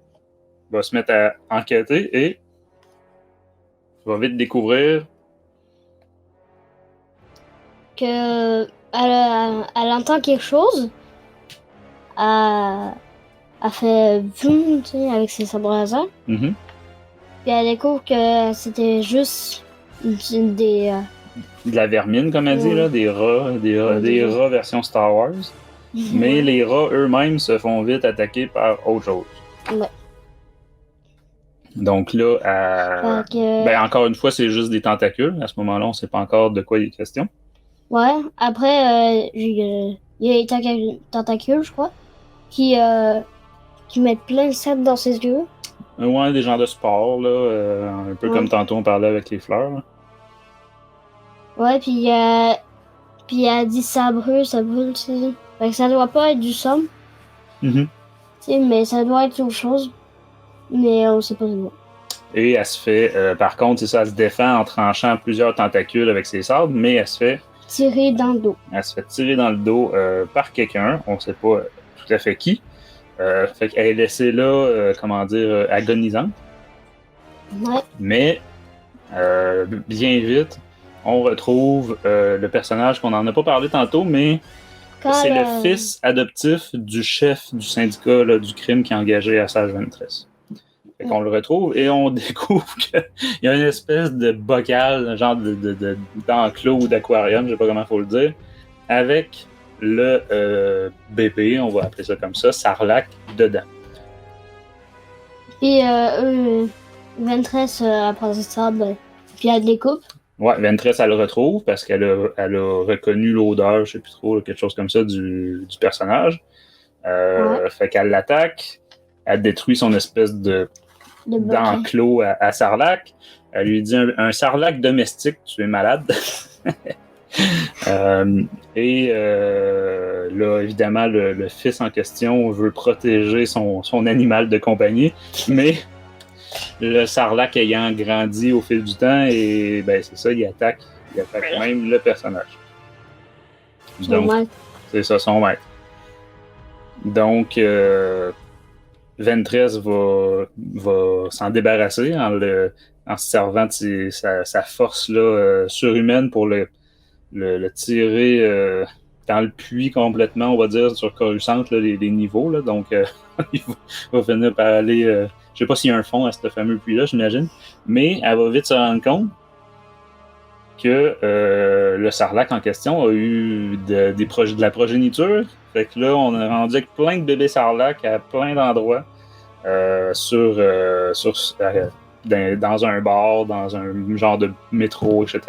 Speaker 2: va se mettre à enquêter et va vite découvrir
Speaker 3: qu'elle entend quelque chose. Elle fait boum, tu sais, avec ses sabres laser.
Speaker 2: Mm-hmm.
Speaker 3: Puis elle découvre que c'était juste de
Speaker 2: la vermine, comme elle dit, là, des rats version Star Wars. Mais les rats eux-mêmes se font vite attaquer par autre chose.
Speaker 3: Ouais.
Speaker 2: Donc là, encore une fois, c'est juste des tentacules. À ce moment-là, on ne sait pas encore de quoi il est question.
Speaker 3: Ouais, après, il y a les tentacules, je crois, qui mettent plein de sable dans ses yeux.
Speaker 2: Ouais, des genres de sport, là, un peu comme tantôt on parlait avec les fleurs. Là.
Speaker 3: Ouais, puis elle dit ça brûle, tu sais. Fait que ça doit pas être du sang.
Speaker 2: Mm-hmm.
Speaker 3: Tu sais, mais ça doit être autre chose. Mais on sait pas du tout.
Speaker 2: Et elle se fait, par contre, c'est ça, elle se défend en tranchant plusieurs tentacules avec ses sabres, mais elle se fait
Speaker 3: tirer dans le dos.
Speaker 2: Elle se fait tirer dans le dos par quelqu'un, on sait pas tout à fait qui. Fait qu'elle est laissée là, agonisante.
Speaker 3: Ouais.
Speaker 2: Mais bien vite, on retrouve le personnage qu'on n'en a pas parlé tantôt, mais c'est le fils adoptif du chef du syndicat là, du crime qui a engagé Asajj Ventress. Fait qu'on le retrouve et on découvre qu'il y a une espèce de bocal, genre d'enclos ou d'aquarium, je sais pas comment il faut le dire, avec le bébé, on va appeler ça comme ça, Sarlacc, dedans.
Speaker 3: Puis Ventress, après ça, puis elle les coupe.
Speaker 2: Ouais, Ventress, elle le retrouve parce qu'elle a reconnu l'odeur, je sais plus trop, quelque chose comme ça, du personnage. Fait qu'elle l'attaque, elle détruit son espèce d'enclos à Sarlacc. Elle lui dit un Sarlacc domestique, tu es malade. Là, évidemment, le fils en question veut protéger son animal de compagnie, mais le Sarlacc ayant grandi au fil du temps, et ben c'est ça, il attaque même le personnage. Donc, c'est ça, son maître. Donc, Ventress va s'en débarrasser en se servant de sa force là, surhumaine pour le tirer dans le puits complètement, on va dire, sur Coruscant, là, les niveaux. Là, donc, il va finir par aller... je sais pas s'il y a un fond à ce fameux puits-là, j'imagine, mais elle va vite se rendre compte que le Sarlacc en question a eu de la progéniture. Fait que là, on a rendu avec plein de bébés Sarlacc à plein d'endroits dans un bar, dans un genre de métro, etc.,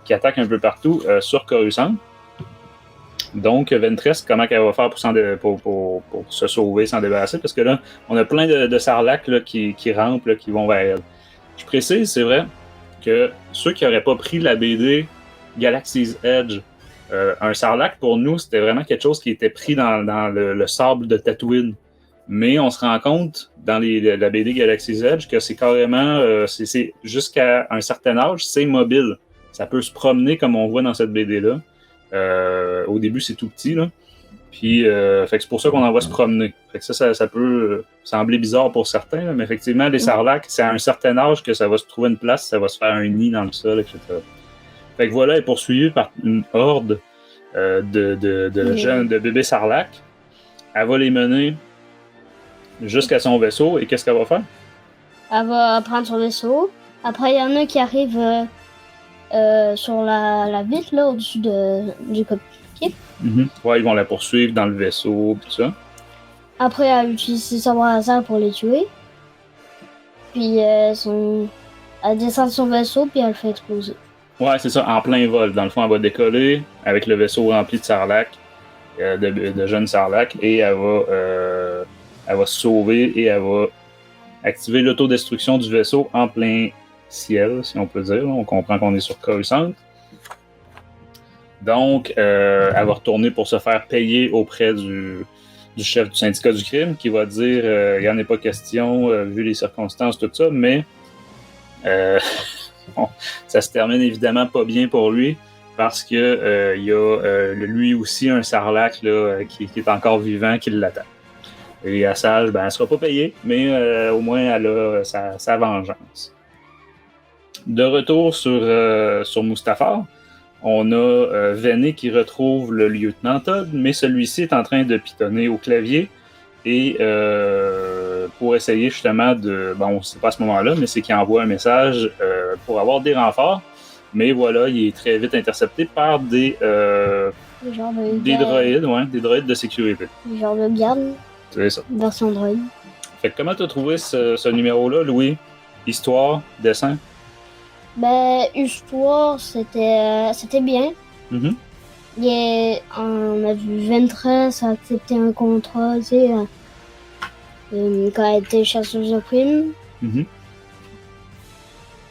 Speaker 2: qui attaquent un peu partout sur Coruscant. Donc, Ventress, comment elle va faire pour se sauver, s'en débarrasser? Parce que là, on a plein de Sarlacc là, qui rampent, là, qui vont vers elle. Je précise, c'est vrai, que ceux qui n'auraient pas pris la BD Galaxy's Edge, un Sarlacc, pour nous, c'était vraiment quelque chose qui était pris dans le sable de Tatooine. Mais on se rend compte, dans la BD Galaxy's Edge, que c'est carrément, c'est jusqu'à un certain âge, c'est mobile. Ça peut se promener comme on voit dans cette BD-là. Au début, c'est tout petit, là. Puis, fait que c'est pour ça qu'on en voit se promener. Fait que ça peut sembler bizarre pour certains, là, mais effectivement, les Sarlacc, c'est à un certain âge que ça va se trouver une place, ça va se faire un nid dans le sol, etc. Fait que voilà, elle est poursuivie par une horde de bébés Sarlacc. Elle va les mener jusqu'à son vaisseau, et qu'est-ce qu'elle va faire? Elle
Speaker 3: va prendre son vaisseau. Après, il y en a qui arrivent sur la vitre, là, au-dessus du cockpit.
Speaker 2: Mm-hmm. Ouais, ils vont la poursuivre dans le vaisseau, pis tout ça.
Speaker 3: Après, elle utilise ses sabres à laser pour les tuer. Puis elle descend de son vaisseau, puis elle le fait exploser.
Speaker 2: Ouais, c'est ça, en plein vol. Dans le fond, elle va décoller avec le vaisseau rempli de sarlac, de jeunes sarlac, et elle va se sauver et elle va activer l'autodestruction du vaisseau en plein ciel, si on peut dire. On comprend qu'on est sur Coruscant. Donc, elle va retourner pour se faire payer auprès du chef du syndicat du crime, qui va dire il n'y en a pas question, vu les circonstances, tout ça, mais bon, ça se termine évidemment pas bien pour lui, parce que il y a lui aussi un sarlac là, qui est encore vivant, qui l'attend. Et Asajj, ben, elle ne sera pas payée, mais au moins elle a sa vengeance. De retour sur Mustafar, on a Véné qui retrouve le lieutenant Todd, mais celui-ci est en train de pitonner au clavier et pour essayer justement de... Bon, c'est pas à ce moment-là, mais c'est qu'il envoie un message pour avoir des renforts. Mais voilà, il est très vite intercepté par des droïdes, des droïdes de sécurité.
Speaker 3: Genre de garde.
Speaker 2: C'est ça.
Speaker 3: Version droïde.
Speaker 2: Fait que comment t'as trouvé ce numéro-là, Louis? Histoire, dessin?
Speaker 3: Ben, histoire, c'était bien.
Speaker 2: Mm-hmm.
Speaker 3: On a vu Ventress accepter un contrat, tu sais, quand elle était chasseuse de primes.
Speaker 2: Mm-hmm.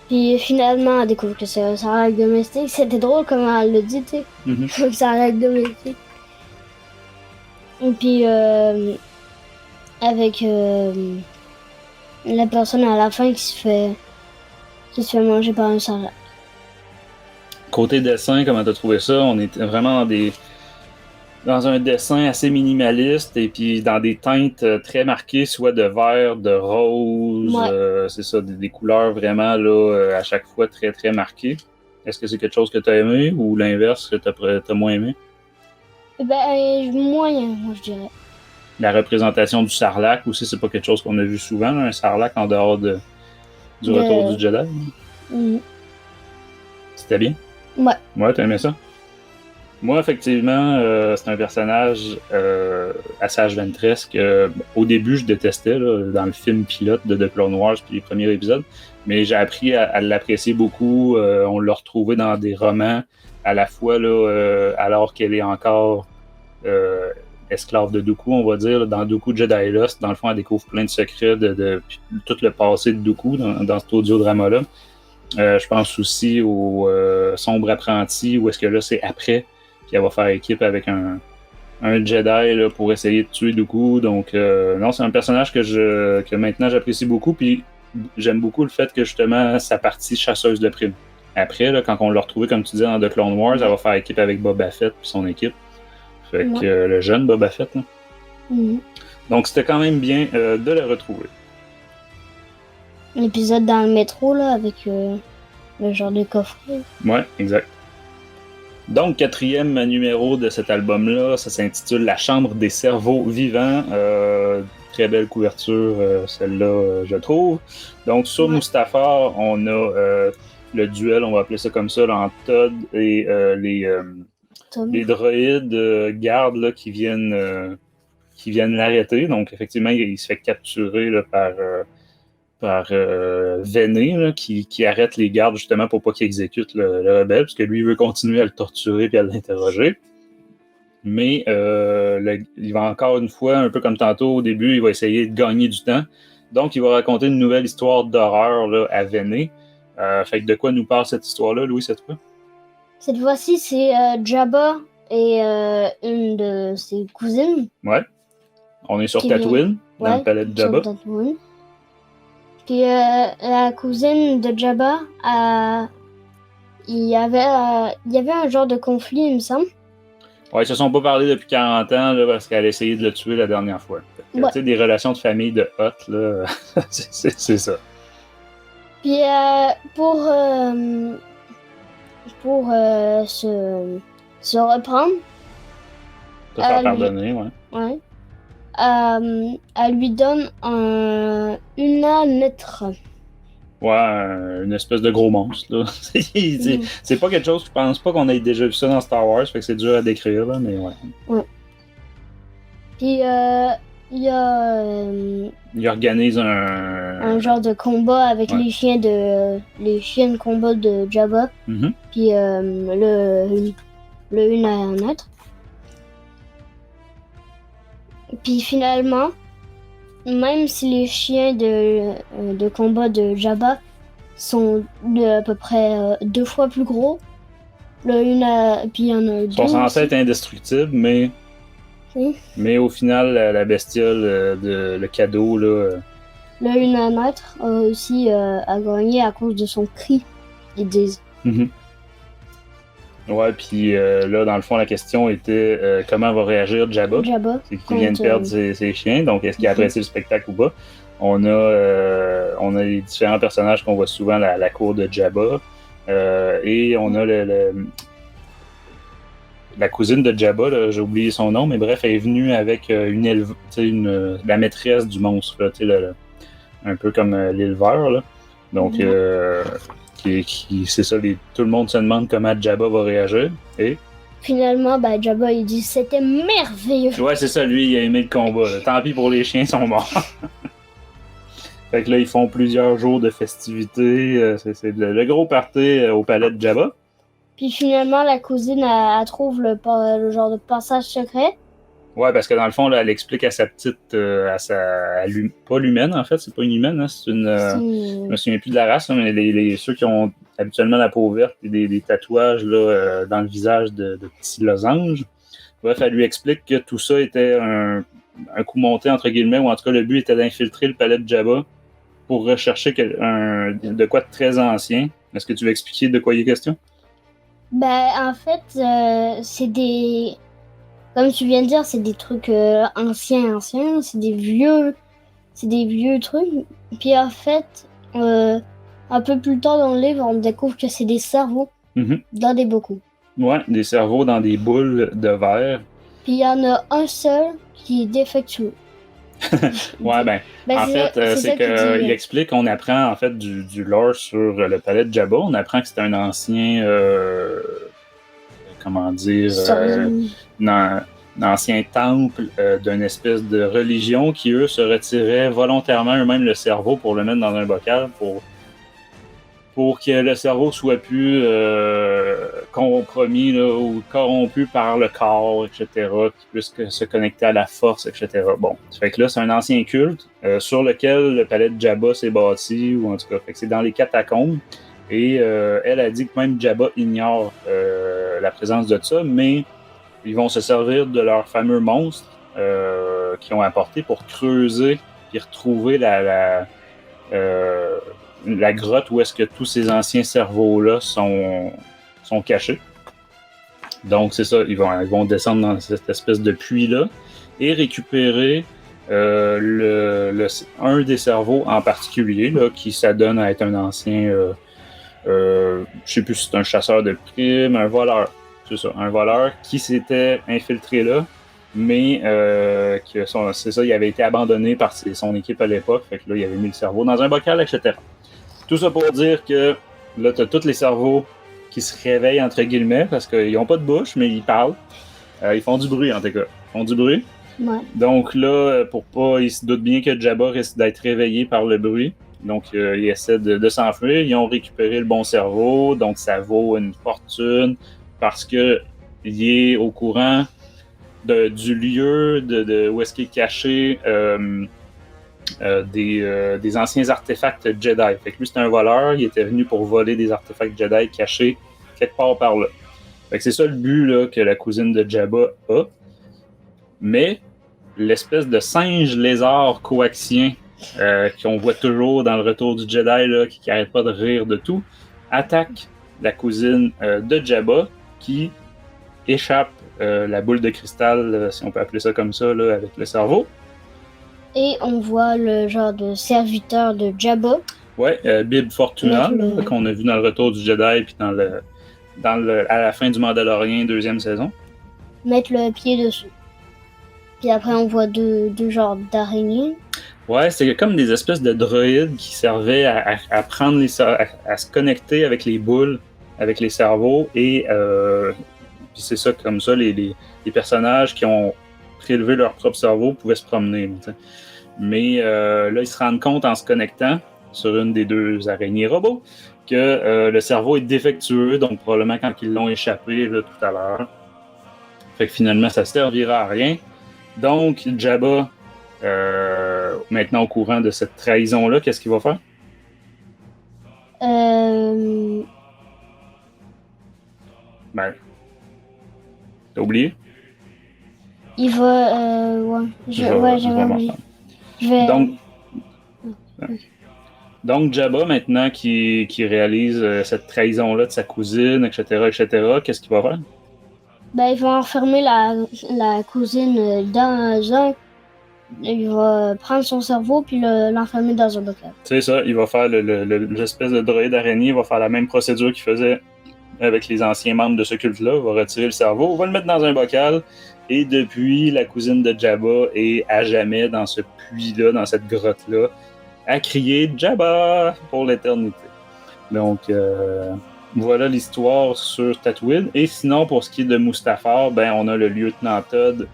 Speaker 3: Puis finalement, elle découvre que c'est un sarlac domestique. C'était drôle comment elle le dit, tu sais.
Speaker 2: Mm-hmm.
Speaker 3: Un sarlac domestique. Et puis, avec la personne à la fin qui se fait manger par un sarlac.
Speaker 2: Côté dessin, comment t'as trouvé ça? On est vraiment dans un dessin assez minimaliste et puis dans des teintes très marquées, soit de vert, de rose,
Speaker 3: ouais.
Speaker 2: C'est ça, des couleurs vraiment là, à chaque fois très très marquées. Est-ce que c'est quelque chose que t'as aimé ou l'inverse que t'as moins aimé?
Speaker 3: Ben, moyen, moi je dirais.
Speaker 2: La représentation du sarlac aussi, c'est pas quelque chose qu'on a vu souvent, là, un sarlac en dehors du retour du Jedi.
Speaker 3: Mm.
Speaker 2: C'était bien?
Speaker 3: Ouais.
Speaker 2: Ouais, t'as aimé ça? Moi, effectivement, c'est un personnage, Asajj Ventress, que au début, je détestais là, dans le film pilote de The Clone Wars puis les premiers épisodes, mais j'ai appris à l'apprécier beaucoup. On l'a retrouvé dans des romans, à la fois là, alors qu'elle est encore esclave de Dooku, on va dire. Dans Dooku Jedi Lost, dans le fond, elle découvre plein de secrets de tout le passé de Dooku dans cet audiodrama-là. Je pense aussi au Sombre Apprenti, où est-ce que là, c'est après, puis elle va faire équipe avec un Jedi là, pour essayer de tuer Dooku. Donc, non, c'est un personnage que maintenant j'apprécie beaucoup, puis j'aime beaucoup le fait que justement, sa partie chasseuse de primes. Après, là, quand on l'a retrouvé, comme tu dis, dans The Clone Wars, elle va faire équipe avec Boba Fett puis son équipe. Fait que le jeune Boba Fett. Là.
Speaker 3: Mm.
Speaker 2: Donc, c'était quand même bien de la retrouver.
Speaker 3: L'épisode dans le métro, là, avec le genre de coffret.
Speaker 2: Ouais, exact. Donc, 4e numéro de cet album-là, ça s'intitule La Chambre des cerveaux vivants. Très belle couverture, celle-là, je trouve. Donc, sur Mustafar, on a le duel, on va appeler ça comme ça, là, entre Todd et les droïdes gardes là, qui viennent l'arrêter. Donc, effectivement, il se fait capturer là, par Véné, là, qui arrête les gardes justement pour pas qu'il exécute le rebelle, parce que lui il veut continuer à le torturer et à l'interroger. Mais il va encore une fois, un peu comme tantôt au début, il va essayer de gagner du temps. Donc il va raconter une nouvelle histoire d'horreur là, à Véné. Fait que de quoi nous parle cette histoire-là, Louis, cette fois? Cette
Speaker 3: fois-ci, c'est Jabba et une de ses cousines.
Speaker 2: Ouais. On est sur Tatooine, dans le palais de Jabba.
Speaker 3: Puis la cousine de Jabba, il y avait un genre de conflit, il me semble.
Speaker 2: Ouais, ils se sont pas parlé depuis 40 ans là, parce qu'elle a essayé de le tuer la dernière fois. Tu sais, des relations de famille de hot, là, c'est ça.
Speaker 3: Puis pour se reprendre.
Speaker 2: Te faire pardonner, ouais.
Speaker 3: Ouais. Elle lui donne une lettre.
Speaker 2: Ouais, une espèce de gros monstre, là. C'est pas quelque chose, je pense pas qu'on ait déjà vu ça dans Star Wars, fait que c'est dur à décrire, là, mais ouais.
Speaker 3: Ouais. Puis Il y a
Speaker 2: Il organise
Speaker 3: un genre de combat avec
Speaker 2: Ouais.
Speaker 3: les chiens de combat de Jabba,
Speaker 2: Mhm.
Speaker 3: puis le une à un autre. Puis finalement, même si les chiens de combat de Jabba sont à peu près 2 fois plus gros, puis il y en a
Speaker 2: Ils
Speaker 3: deux
Speaker 2: sont censés
Speaker 3: aussi.
Speaker 2: être indestructibles, mais,
Speaker 3: Oui.
Speaker 2: mais au final, la bestiole, le cadeau, là,
Speaker 3: Le une à un autre a aussi a gagné à cause de son cri, ils disent.
Speaker 2: mhm. Ouais, puis là, dans le fond, la question était comment va réagir Jabba?
Speaker 3: Jabba.
Speaker 2: C'est qu'il vient de
Speaker 3: contre,
Speaker 2: perdre ses chiens, donc est-ce qu'il a apprécié le spectacle ou pas? On a les différents personnages qu'on voit souvent à la cour de Jabba, et on a la cousine de Jabba, là, j'ai oublié son nom, mais bref, elle est venue avec la maîtresse du monstre, là, un peu comme l'éleveur. Là. Donc, c'est ça, tout le monde se demande comment Jabba va réagir. Et
Speaker 3: Finalement, Jabba il dit c'était merveilleux.
Speaker 2: ouais, c'est ça, lui, il a aimé le combat. Là. Tant pis pour les chiens, ils sont morts. Fait que là, ils font plusieurs jours de festivités. C'est le gros party au palais de Jabba.
Speaker 3: Puis finalement, la cousine elle trouve le genre de passage secret.
Speaker 2: Ouais, parce que dans le fond, là, elle explique à sa petite, pas l'humaine en fait, c'est pas une humaine, hein, c'est une, je me souviens plus de la race, là, mais ceux qui ont habituellement la peau verte et des tatouages là, dans le visage de petits losanges. Bref, elle lui explique que tout ça était un coup monté entre guillemets, ou en tout cas le but était d'infiltrer le palais de Jabba pour rechercher de quoi de très ancien. Est-ce que tu veux expliquer de quoi il est question?
Speaker 3: En fait, c'est des... Comme tu viens de dire, c'est des trucs anciens, c'est des vieux trucs. Puis en fait, un peu plus tard dans le livre, on découvre que c'est des cerveaux dans des bocaux.
Speaker 2: Ouais, des cerveaux dans des boules de verre.
Speaker 3: Puis il y en a un seul qui est défectueux.
Speaker 2: Ouais, en fait, c'est qu'il explique, on apprend en fait du lore sur le palais de Jabba. On apprend que c'est un ancien, comment dire, un ancien temple d'une espèce de religion qui, eux, se retiraient volontairement eux-mêmes le cerveau pour le mettre dans un bocal pour que le cerveau soit plus compromis là, ou corrompu par le corps, etc., qu'il puisse se connecter à la force, etc. Bon, ça fait que là, c'est un ancien culte sur lequel le palais de Jabba s'est bâti, ou en tout cas, fait que c'est dans les catacombes. Et elle a dit que même Jabba ignore la présence de ça, mais ils vont se servir de leur fameux monstre qu'ils ont apporté pour creuser et retrouver la grotte où est-ce que tous ces anciens cerveaux-là sont cachés. Donc, c'est ça, ils vont descendre dans cette espèce de puits-là et récupérer un des cerveaux en particulier, là, qui s'adonne à être un ancien, je sais plus si c'est un chasseur de primes, un voleur. C'est ça, un voleur qui s'était infiltré là, mais c'est ça, il avait été abandonné par son équipe à l'époque, fait que là, il avait mis le cerveau dans un bocal, etc. Tout ça pour dire que là, tu as tous les cerveaux qui se réveillent, entre guillemets, parce qu'ils n'ont pas de bouche, mais ils parlent. Ils font du bruit, en tout cas. Ils font du bruit.
Speaker 3: Ouais.
Speaker 2: Donc là, ils se doutent bien que Jabba risque d'être réveillé par le bruit. Donc, ils essaient de s'enfuir. Ils ont récupéré le bon cerveau, donc ça vaut une fortune parce qu'il est au courant du lieu où est-ce qu'il est caché des anciens artefacts Jedi. Fait que lui, c'est un voleur. Il était venu pour voler des artefacts Jedi cachés quelque part par là. Fait que c'est ça le but là, que la cousine de Jabba a. Mais l'espèce de singe lézard coaxien qu'on voit toujours dans le Retour du Jedi, là, qui n'arrête pas de rire de tout, attaque la cousine de Jabba qui échappe la boule de cristal, si on peut appeler ça comme ça, là, avec le cerveau.
Speaker 3: Et on voit le genre de serviteur de Jabba.
Speaker 2: Ouais, Bib Fortuna, là, qu'on a vu dans le Retour du Jedi, puis à la fin du Mandalorien, 2e saison.
Speaker 3: Mettre le pied dessus. Puis après, on voit deux genres d'araignées.
Speaker 2: Ouais, c'est comme des espèces de droïdes qui servaient à prendre à se connecter avec les boules, avec les cerveaux, et puis c'est ça, comme ça, les personnages qui ont prélever leur propre cerveau pouvaient se promener. Mais là, ils se rendent compte en se connectant sur une des deux araignées robots que le cerveau est défectueux, donc probablement quand ils l'ont échappé là, tout à l'heure. Fait que finalement, ça ne servira à rien. Donc, Jabba, maintenant au courant de cette trahison-là, qu'est-ce qu'il va faire? Ben, t'as oublié?
Speaker 3: Il va... ouais, j'avais oublié.
Speaker 2: Donc, Jabba, maintenant, qui réalise cette trahison-là de sa cousine, etc., qu'est-ce qu'il va faire?
Speaker 3: Ben, il va enfermer la cousine dans un... Il va prendre son cerveau puis l'enfermer dans un bocal.
Speaker 2: C'est ça, il va faire l'espèce de droïde d'araignée, il va faire la même procédure qu'il faisait avec les anciens membres de ce culte-là. Il va retirer le cerveau, il va le mettre dans un bocal, et depuis, la cousine de Jabba est à jamais dans ce puits-là, dans cette grotte-là, à crier Jabba pour l'éternité. Donc, voilà l'histoire sur Tatooine. Et sinon, pour ce qui est de Mustafar, ben, on a le lieutenant Todd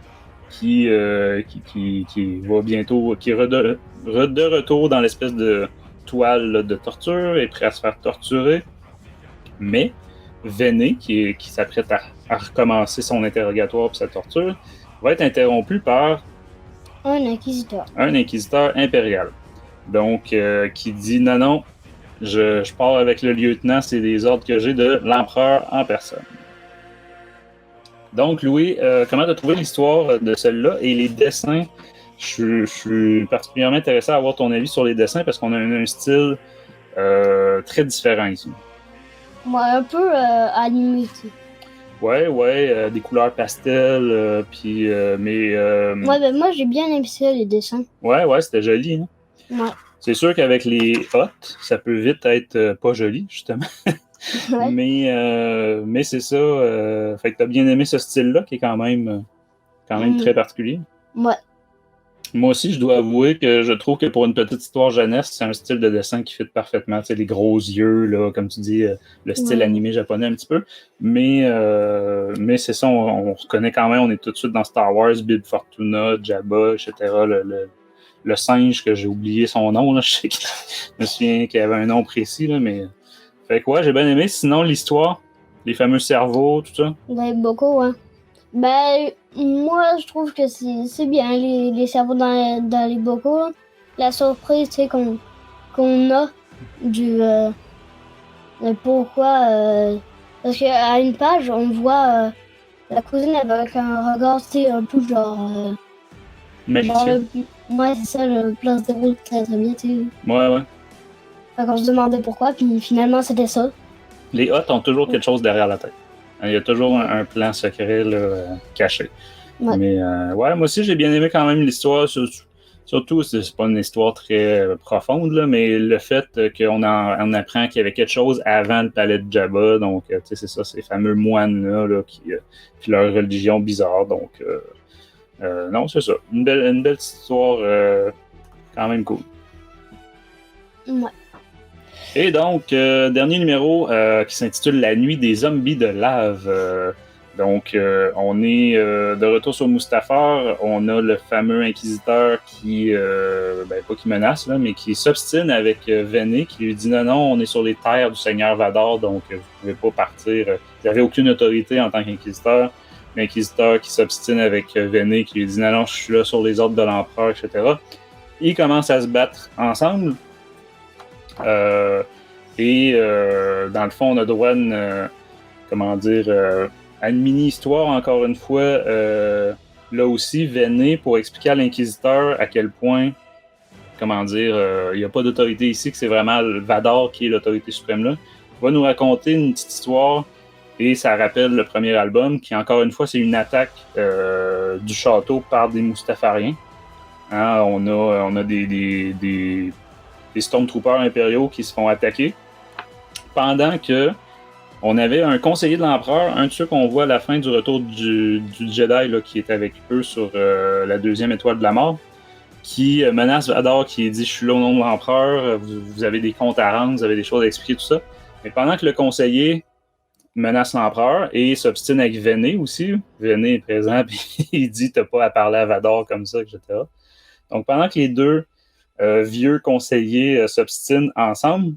Speaker 2: qui va bientôt, qui est de retour dans l'espèce de toile là, de torture, est prêt à se faire torturer. Mais Véné, qui s'apprête à recommencer son interrogatoire et sa torture, va être interrompu par
Speaker 3: un inquisiteur.
Speaker 2: Un inquisiteur impérial. Donc, qui dit non, je pars avec le lieutenant, c'est des ordres que j'ai de l'empereur en personne. Donc, Louis, comment tu as trouvé l'histoire de celle-là et les dessins? Je suis particulièrement intéressé à avoir ton avis sur les dessins parce qu'on a un style très différent ici.
Speaker 3: Moi, un peu animé.
Speaker 2: Ouais, des couleurs pastel, puis mais.
Speaker 3: Ouais, ben moi j'ai bien aimé ça, les dessins.
Speaker 2: Ouais, c'était joli. Hein?
Speaker 3: Ouais.
Speaker 2: C'est sûr qu'avec les hottes, ça peut vite être pas joli, justement. Ouais. Mais c'est ça. Fait que t'as bien aimé ce style-là qui est quand même très particulier.
Speaker 3: Ouais.
Speaker 2: Moi aussi, je dois avouer que je trouve que pour une petite histoire jeunesse, c'est un style de dessin qui fit parfaitement. Tu sais, les gros yeux, là, comme tu dis, le style animé japonais un petit peu. Mais c'est ça, on reconnaît quand même, on est tout de suite dans Star Wars, Bib Fortuna, Jabba, etc. Le singe, que j'ai oublié son nom, là, je me souviens qu'il avait un nom précis, là, mais... Fait que ouais, j'ai bien aimé. Sinon, l'histoire, les fameux cerveaux, tout ça.
Speaker 3: Ben, beaucoup, hein. Ben, moi, je trouve que c'est bien, les cerveaux dans les bocaux. Là. La surprise, tu sais, qu'on a du... pourquoi... parce qu'à une page, on voit la cousine avec un regard, tu sais, un peu genre... ouais, c'est ça, le plan se déroule très très bien, tu sais.
Speaker 2: Ouais.
Speaker 3: Fait qu'on se demandait pourquoi, puis finalement, c'était ça.
Speaker 2: Les hottes ont toujours quelque chose derrière la tête. Il y a toujours un plan secret là, caché. Ouais. Mais ouais, moi aussi, j'ai bien aimé quand même l'histoire. Surtout, c'est pas une histoire très profonde, là, mais le fait qu'on on apprend qu'il y avait quelque chose avant le palais de Jabba. Donc, tu sais, c'est ça, ces fameux moines-là là, puis leur religion bizarre. Donc, non, c'est ça. Une belle histoire quand même cool.
Speaker 3: Ouais.
Speaker 2: Et donc, dernier numéro qui s'intitule La nuit des zombies de lave. Donc, on est de retour sur Mustafar. On a le fameux inquisiteur qui, pas qui menace, là, mais qui s'obstine avec Véné, qui lui dit non, on est sur les terres du Seigneur Vador, donc vous ne pouvez pas partir. Vous n'avez aucune autorité en tant qu'inquisiteur. L'inquisiteur qui s'obstine avec Véné, qui lui dit non, je suis là sur les ordres de l'empereur, etc. Ils commencent à se battre ensemble. Dans le fond, on a droit à une, à une mini-histoire, encore une fois, là aussi, Véné, pour expliquer à l'inquisiteur à quel point, il n'y a pas d'autorité ici, que c'est vraiment Vador qui est l'autorité suprême là. Il va nous raconter une petite histoire, et ça rappelle le premier album, qui, encore une fois, c'est une attaque du château par des Mustafariens. Hein, on a des Stormtroopers impériaux qui se font attaquer, pendant que on avait un conseiller de l'empereur, un de ceux qu'on voit à la fin du retour du Jedi là, qui est avec eux sur la deuxième étoile de la mort, qui menace Vador, qui dit « Je suis là au nom de l'empereur, vous avez des comptes à rendre, vous avez des choses à expliquer, tout ça. » Mais pendant que le conseiller menace l'empereur et s'obstine avec Véné aussi. Véné est présent, puis il dit « T'as pas à parler à Vador comme ça, etc. » Donc, pendant que les deux vieux conseillers s'obstinent ensemble,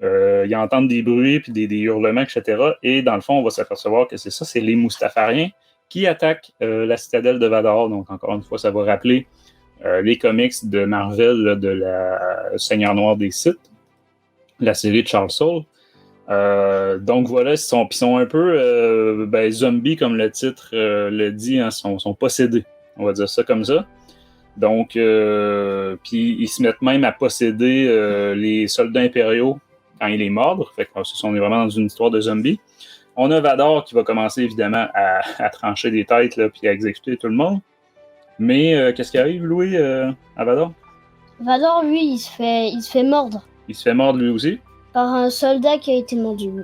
Speaker 2: ils entendent des bruits, puis des hurlements, etc. Et dans le fond, on va s'apercevoir que c'est ça, c'est les Mustafariens qui attaquent la citadelle de Vador. Donc, encore une fois, ça va rappeler les comics de Marvel là, de la Seigneur Noir des Sith, la série de Charles Soule. Donc voilà, ils sont un peu zombies, comme le titre le dit, hein, sont possédés. On va dire ça comme ça. Donc, puis ils se mettent même à posséder les soldats impériaux quand ils les mordent. Fait que on est vraiment dans une histoire de zombies. On a Vador qui va commencer évidemment à trancher des têtes là, puis à exécuter tout le monde. Mais qu'est-ce qui arrive, Louis, à Vador?
Speaker 3: Vador, lui, il se fait mordre. Il
Speaker 2: se fait mordre lui aussi?
Speaker 3: Par un soldat qui a été mordu. Ouais.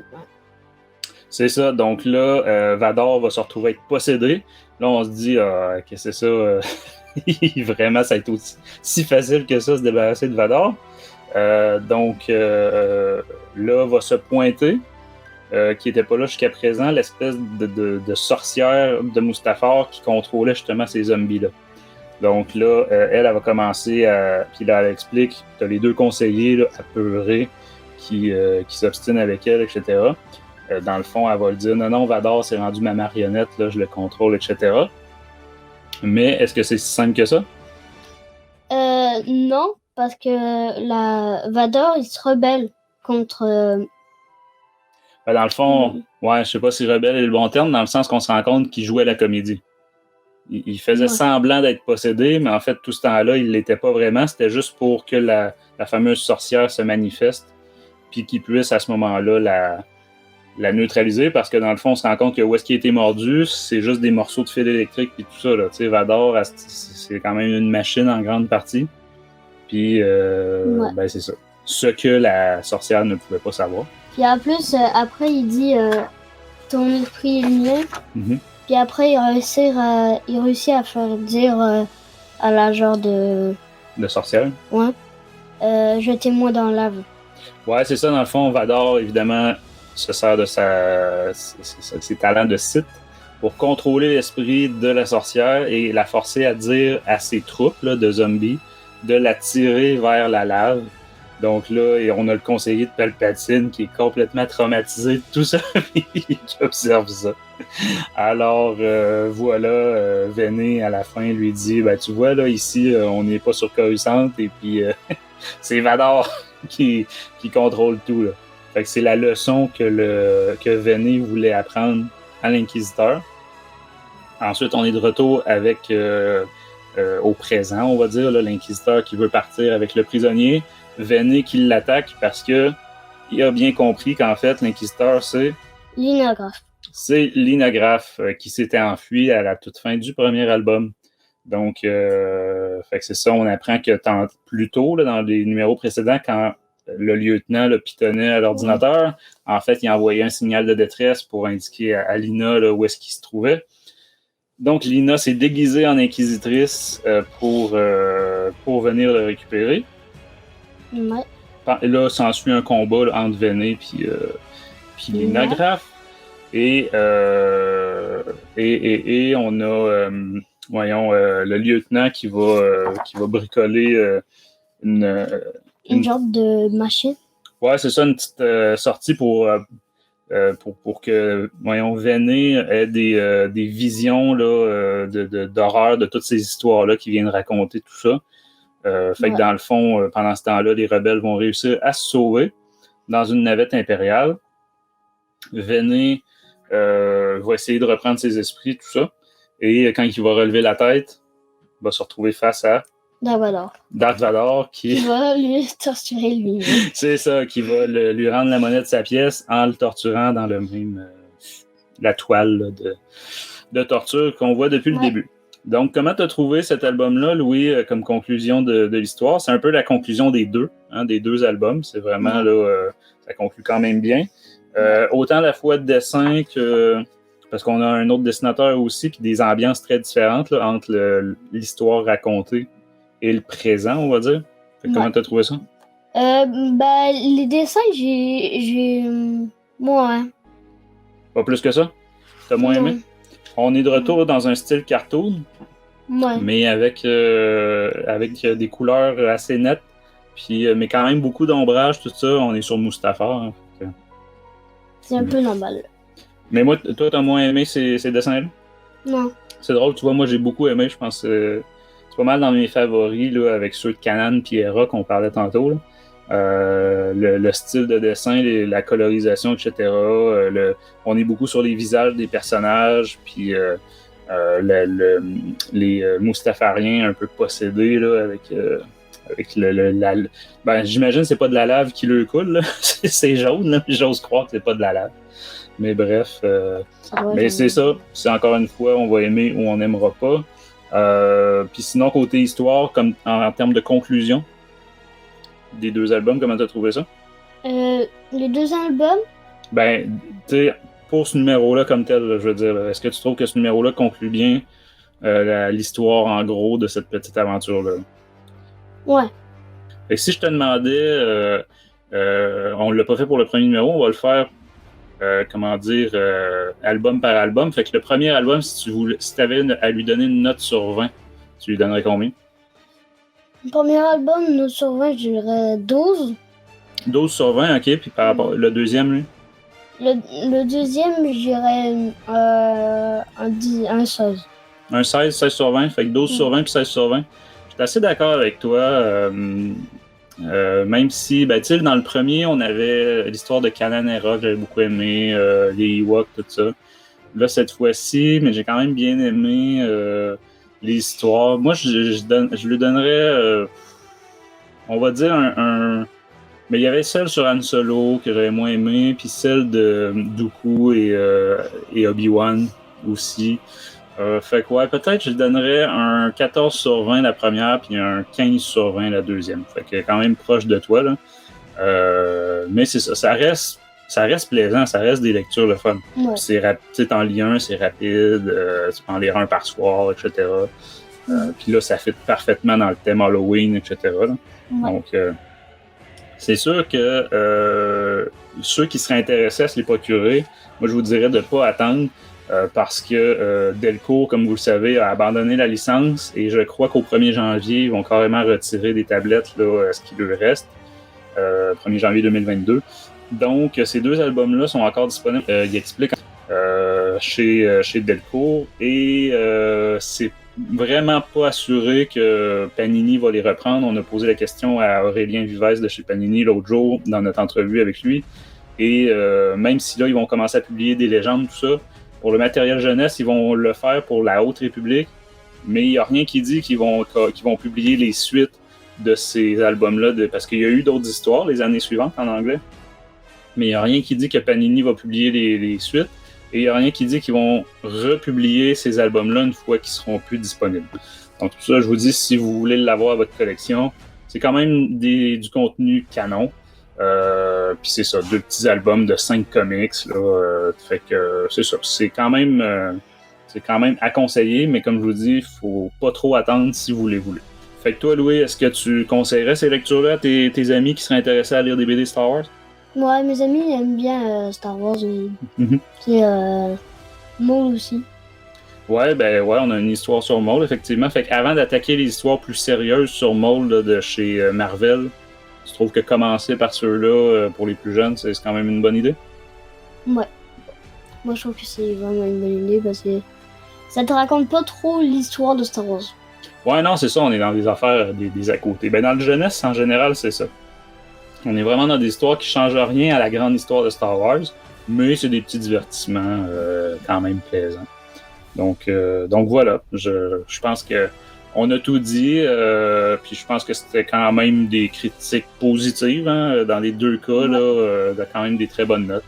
Speaker 2: C'est ça. Donc là, Vador va se retrouver être possédé. Là, on se dit, qu'est-ce que c'est ça? Vraiment, ça a été aussi si facile que ça, se débarrasser de Vador. Donc là, va se pointer, qui n'était pas là jusqu'à présent, l'espèce de sorcière de Mustafar qui contrôlait justement ces zombies-là. Donc là, elle va commencer à... Puis là, elle explique, tu as les deux conseillers là, apeurés qui s'obstinent avec elle, etc. Dans le fond, elle va le dire, non, Vador, c'est rendu ma marionnette, là, je le contrôle, etc. Mais est-ce que c'est si simple que ça?
Speaker 3: Non, parce que Vador, il se rebelle contre...
Speaker 2: Dans le fond, je sais pas si rebelle est le bon terme, dans le sens qu'on se rend compte qu'il jouait la comédie. Il faisait semblant d'être possédé, mais en fait, tout ce temps-là, il l'était pas vraiment. C'était juste pour que la fameuse sorcière se manifeste, puis qu'il puisse, à ce moment-là, la neutraliser, parce que dans le fond, on se rend compte que où est-ce qu'il a été mordu, c'est juste des morceaux de fil électrique, puis tout ça. Là. Tu sais, Vador, c'est quand même une machine en grande partie. Puis, c'est ça. Ce que la sorcière ne pouvait pas savoir.
Speaker 3: Puis en plus, après, il dit ton esprit est mien. Mm-hmm. Puis après, il réussit à faire dire à la genre de
Speaker 2: sorcière.
Speaker 3: Ouais. Jetez-moi dans la lave.
Speaker 2: Ouais, c'est ça. Dans le fond, Vador, évidemment, se sert de ses talents de Sith pour contrôler l'esprit de la sorcière et la forcer à dire à ses troupes là, de zombies de la tirer vers la lave. Donc là, on a le conseiller de Palpatine qui est complètement traumatisé de tout ça et qui observe ça. Alors voilà, Véné à la fin lui dit, tu vois là, ici, on n'est pas sur Coruscant et puis c'est Vador qui contrôle tout là. Fait que c'est la leçon que Véné voulait apprendre à l'Inquisiteur. Ensuite, on est de retour avec au présent, on va dire, là, l'Inquisiteur qui veut partir avec le prisonnier. Véné qui l'attaque parce que il a bien compris qu'en fait, l'Inquisiteur, c'est...
Speaker 3: Linographe.
Speaker 2: C'est Linographe qui s'était enfui à la toute fin du premier album. Donc, fait que c'est ça, on apprend que plus tôt, là, dans les numéros précédents, quand le lieutenant le pitonnait à l'ordinateur, en fait, il envoyait un signal de détresse pour indiquer à Lina là, où est-ce qu'il se trouvait. Donc, Lina s'est déguisée en inquisitrice pour venir le récupérer.
Speaker 3: Ouais.
Speaker 2: Et là, s'ensuit un combat là, entre Véné puis Linographe. Et on a le lieutenant qui va bricoler
Speaker 3: une genre de machine.
Speaker 2: Ouais, c'est ça, une petite sortie pour que, Véné ait des visions là, d'horreur de toutes ces histoires-là qui viennent raconter tout ça. Fait que dans le fond, pendant ce temps-là, les rebelles vont réussir à se sauver dans une navette impériale. Véné va essayer de reprendre ses esprits, tout ça. Et quand il va relever la tête, il va se retrouver face à Dark Vador qui
Speaker 3: va lui torturer lui.
Speaker 2: C'est ça, qui va lui rendre la monnaie de sa pièce en le torturant dans le même la toile là, de torture qu'on voit depuis le début. Donc, comment tu as trouvé cet album-là, Louis, comme conclusion de l'histoire? C'est un peu la conclusion des deux albums. C'est vraiment, là, ça conclut quand même bien. Autant la fois de dessin que... Parce qu'on a un autre dessinateur aussi, puis des ambiances très différentes là, entre l'histoire racontée et le présent, on va dire. Comment tu as trouvé ça?
Speaker 3: Les dessins, j'ai... Moi,
Speaker 2: Pas plus que ça? T'as moins
Speaker 3: Non.
Speaker 2: aimé? On est de retour dans un style cartoon,
Speaker 3: Ouais.
Speaker 2: mais avec des couleurs assez nettes, puis, mais quand même beaucoup d'ombrage, tout ça. On est sur Mustafar. Hein.
Speaker 3: C'est un peu normal.
Speaker 2: Mais moi, toi, t'as moins aimé ces dessins-là?
Speaker 3: Non.
Speaker 2: C'est drôle, tu vois, moi j'ai beaucoup aimé, je pense c'est pas mal dans mes favoris, là, avec ceux de Kanan et Hera qu'on parlait tantôt. Là. Le style de dessin, la colorisation, etc. On est beaucoup sur les visages des personnages, puis les Mustafariens un peu possédés là, avec ben, j'imagine que c'est pas de la lave qui leur coule, là. C'est jaune, là, puis j'ose croire que c'est pas de la lave. Mais bref, mais c'est ça, c'est encore une fois, on va aimer ou on n'aimera pas. Puis sinon, côté histoire, comme en termes de conclusion des deux albums, comment t'as trouvé ça?
Speaker 3: Les deux albums,
Speaker 2: Ben, tu sais, pour ce numéro-là comme tel, là, je veux dire, est-ce que tu trouves que ce numéro-là conclut bien l'histoire en gros de cette petite aventure-là?
Speaker 3: ouais.
Speaker 2: Fait que si je te demandais, on l'a pas fait pour le premier numéro, on va le faire album par album. Fait que le premier album, si tu avais à lui donner une note sur 20, tu lui donnerais combien?
Speaker 3: Le premier album, une note sur 20, je dirais 12.
Speaker 2: 12 sur 20, ok. Puis par rapport le deuxième, lui?
Speaker 3: Le deuxième, je dirais un 16.
Speaker 2: Un 16, 16 sur 20. Fait que 12 sur 20 puis 16 sur 20. Je suis assez d'accord avec toi. Même si, ben, tu sais, dans le premier, on avait l'histoire de Kanan et Hera que j'avais beaucoup aimé, les Ewoks, tout ça. Là, cette fois-ci, mais j'ai quand même bien aimé les histoires. Moi, je lui donnerais, on va dire, mais il y avait celle sur Han Solo que j'avais moins aimé, puis celle de Dooku et Obi-Wan aussi. Fait que ouais, peut-être je donnerais un 14 sur 20 la première, puis un 15 sur 20 la deuxième. Fait que quand même proche de toi, là. Mais c'est ça, ça reste plaisant, ça reste des lectures le fun.
Speaker 3: Ouais.
Speaker 2: C'est rapide, t'en lis un, c'est rapide, tu peux en lire un par soir, etc. Puis là, ça fit parfaitement dans le thème Halloween, etc. Là.
Speaker 3: Ouais.
Speaker 2: Donc, c'est sûr que ceux qui seraient intéressés à se les procurer, moi je vous dirais de ne pas attendre. Parce que Delcourt, comme vous le savez, a abandonné la licence et je crois qu'au 1er janvier, ils vont carrément retirer des tablettes, là, ce qui leur reste, 1er janvier 2022. Donc, ces deux albums-là sont encore disponibles. Ils expliquent chez Delcourt et c'est vraiment pas assuré que Panini va les reprendre. On a posé la question à Aurélien Vivès de chez Panini l'autre jour dans notre entrevue avec lui. Et même si là, ils vont commencer à publier des légendes, tout ça, pour le matériel jeunesse, ils vont le faire pour la Haute République, mais il n'y a rien qui dit qu'ils vont publier les suites de ces albums-là, parce qu'il y a eu d'autres histoires les années suivantes en anglais, mais il n'y a rien qui dit que Panini va publier les suites, et il n'y a rien qui dit qu'ils vont republier ces albums-là une fois qu'ils seront plus disponibles. Donc tout ça, je vous dis, si vous voulez l'avoir à votre collection, c'est quand même du contenu canon. Puis c'est ça, 2 petits albums de 5 comics là, fait que c'est ça, c'est quand même à conseiller, mais comme je vous dis, faut pas trop attendre si vous les voulez. Fait que toi, Louis, est-ce que tu conseillerais ces lectures-là à tes amis qui seraient intéressés à lire des BD Star Wars?
Speaker 3: Ouais, mes amis aiment bien Star Wars.
Speaker 2: Mm-hmm.
Speaker 3: C'est Maul aussi.
Speaker 2: Ouais, on a une histoire sur Maul, effectivement. Fait qu'avant d'attaquer les histoores plus sérieuses sur Maul là, de chez Marvel, tu trouves que commencer par ceux-là pour les plus jeunes, c'est quand même une bonne idée?
Speaker 3: Ouais. Moi, je trouve que c'est vraiment une bonne idée parce que ça te raconte pas trop l'histoire de Star Wars.
Speaker 2: Ouais, non, c'est ça, on est dans des affaires des à côté. Ben, dans le jeunesse, en général, c'est ça. On est vraiment dans des histoires qui changent rien à la grande histoire de Star Wars, mais c'est des petits divertissements quand même plaisants. Donc voilà, je pense que on a tout dit, puis je pense que c'était quand même des critiques positives, hein, dans les deux cas, là, quand même des très bonnes notes.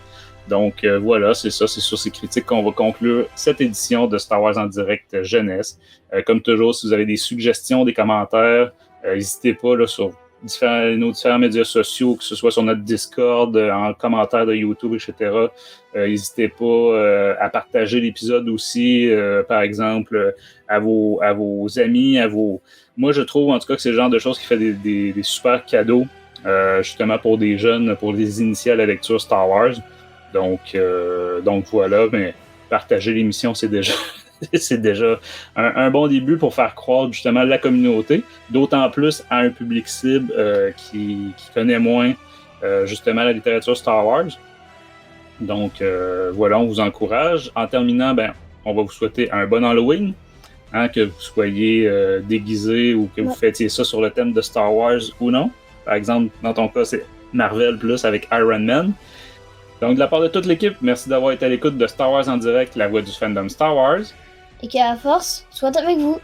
Speaker 2: Donc voilà, c'est ça, c'est sur ces critiques qu'on va conclure cette édition de Star Wars en direct jeunesse. Comme toujours, si vous avez des suggestions, des commentaires, n'hésitez pas là, sur nos différents médias sociaux, que ce soit sur notre Discord, en commentaire de YouTube, etc. N'hésitez pas à partager l'épisode aussi, par exemple, à vos amis, Moi, je trouve en tout cas que c'est le genre de choses qui fait des super cadeaux, justement pour des jeunes, pour les initiés à la lecture Star Wars. Donc voilà, mais partager l'émission, c'est déjà, c'est déjà un bon début pour faire croître justement la communauté, d'autant plus à un public cible qui connaît moins justement la littérature Star Wars. Donc voilà, on vous encourage. En terminant, on va vous souhaiter un bon Halloween, que vous soyez déguisé ou que vous fêtiez ça sur le thème de Star Wars ou non. Par exemple, dans ton cas, c'est Marvel plus avec Iron Man. Donc, de la part de toute l'équipe, merci d'avoir été à l'écoute de Star Wars en direct, la voix du fandom Star Wars.
Speaker 3: Et que la force soit avec vous.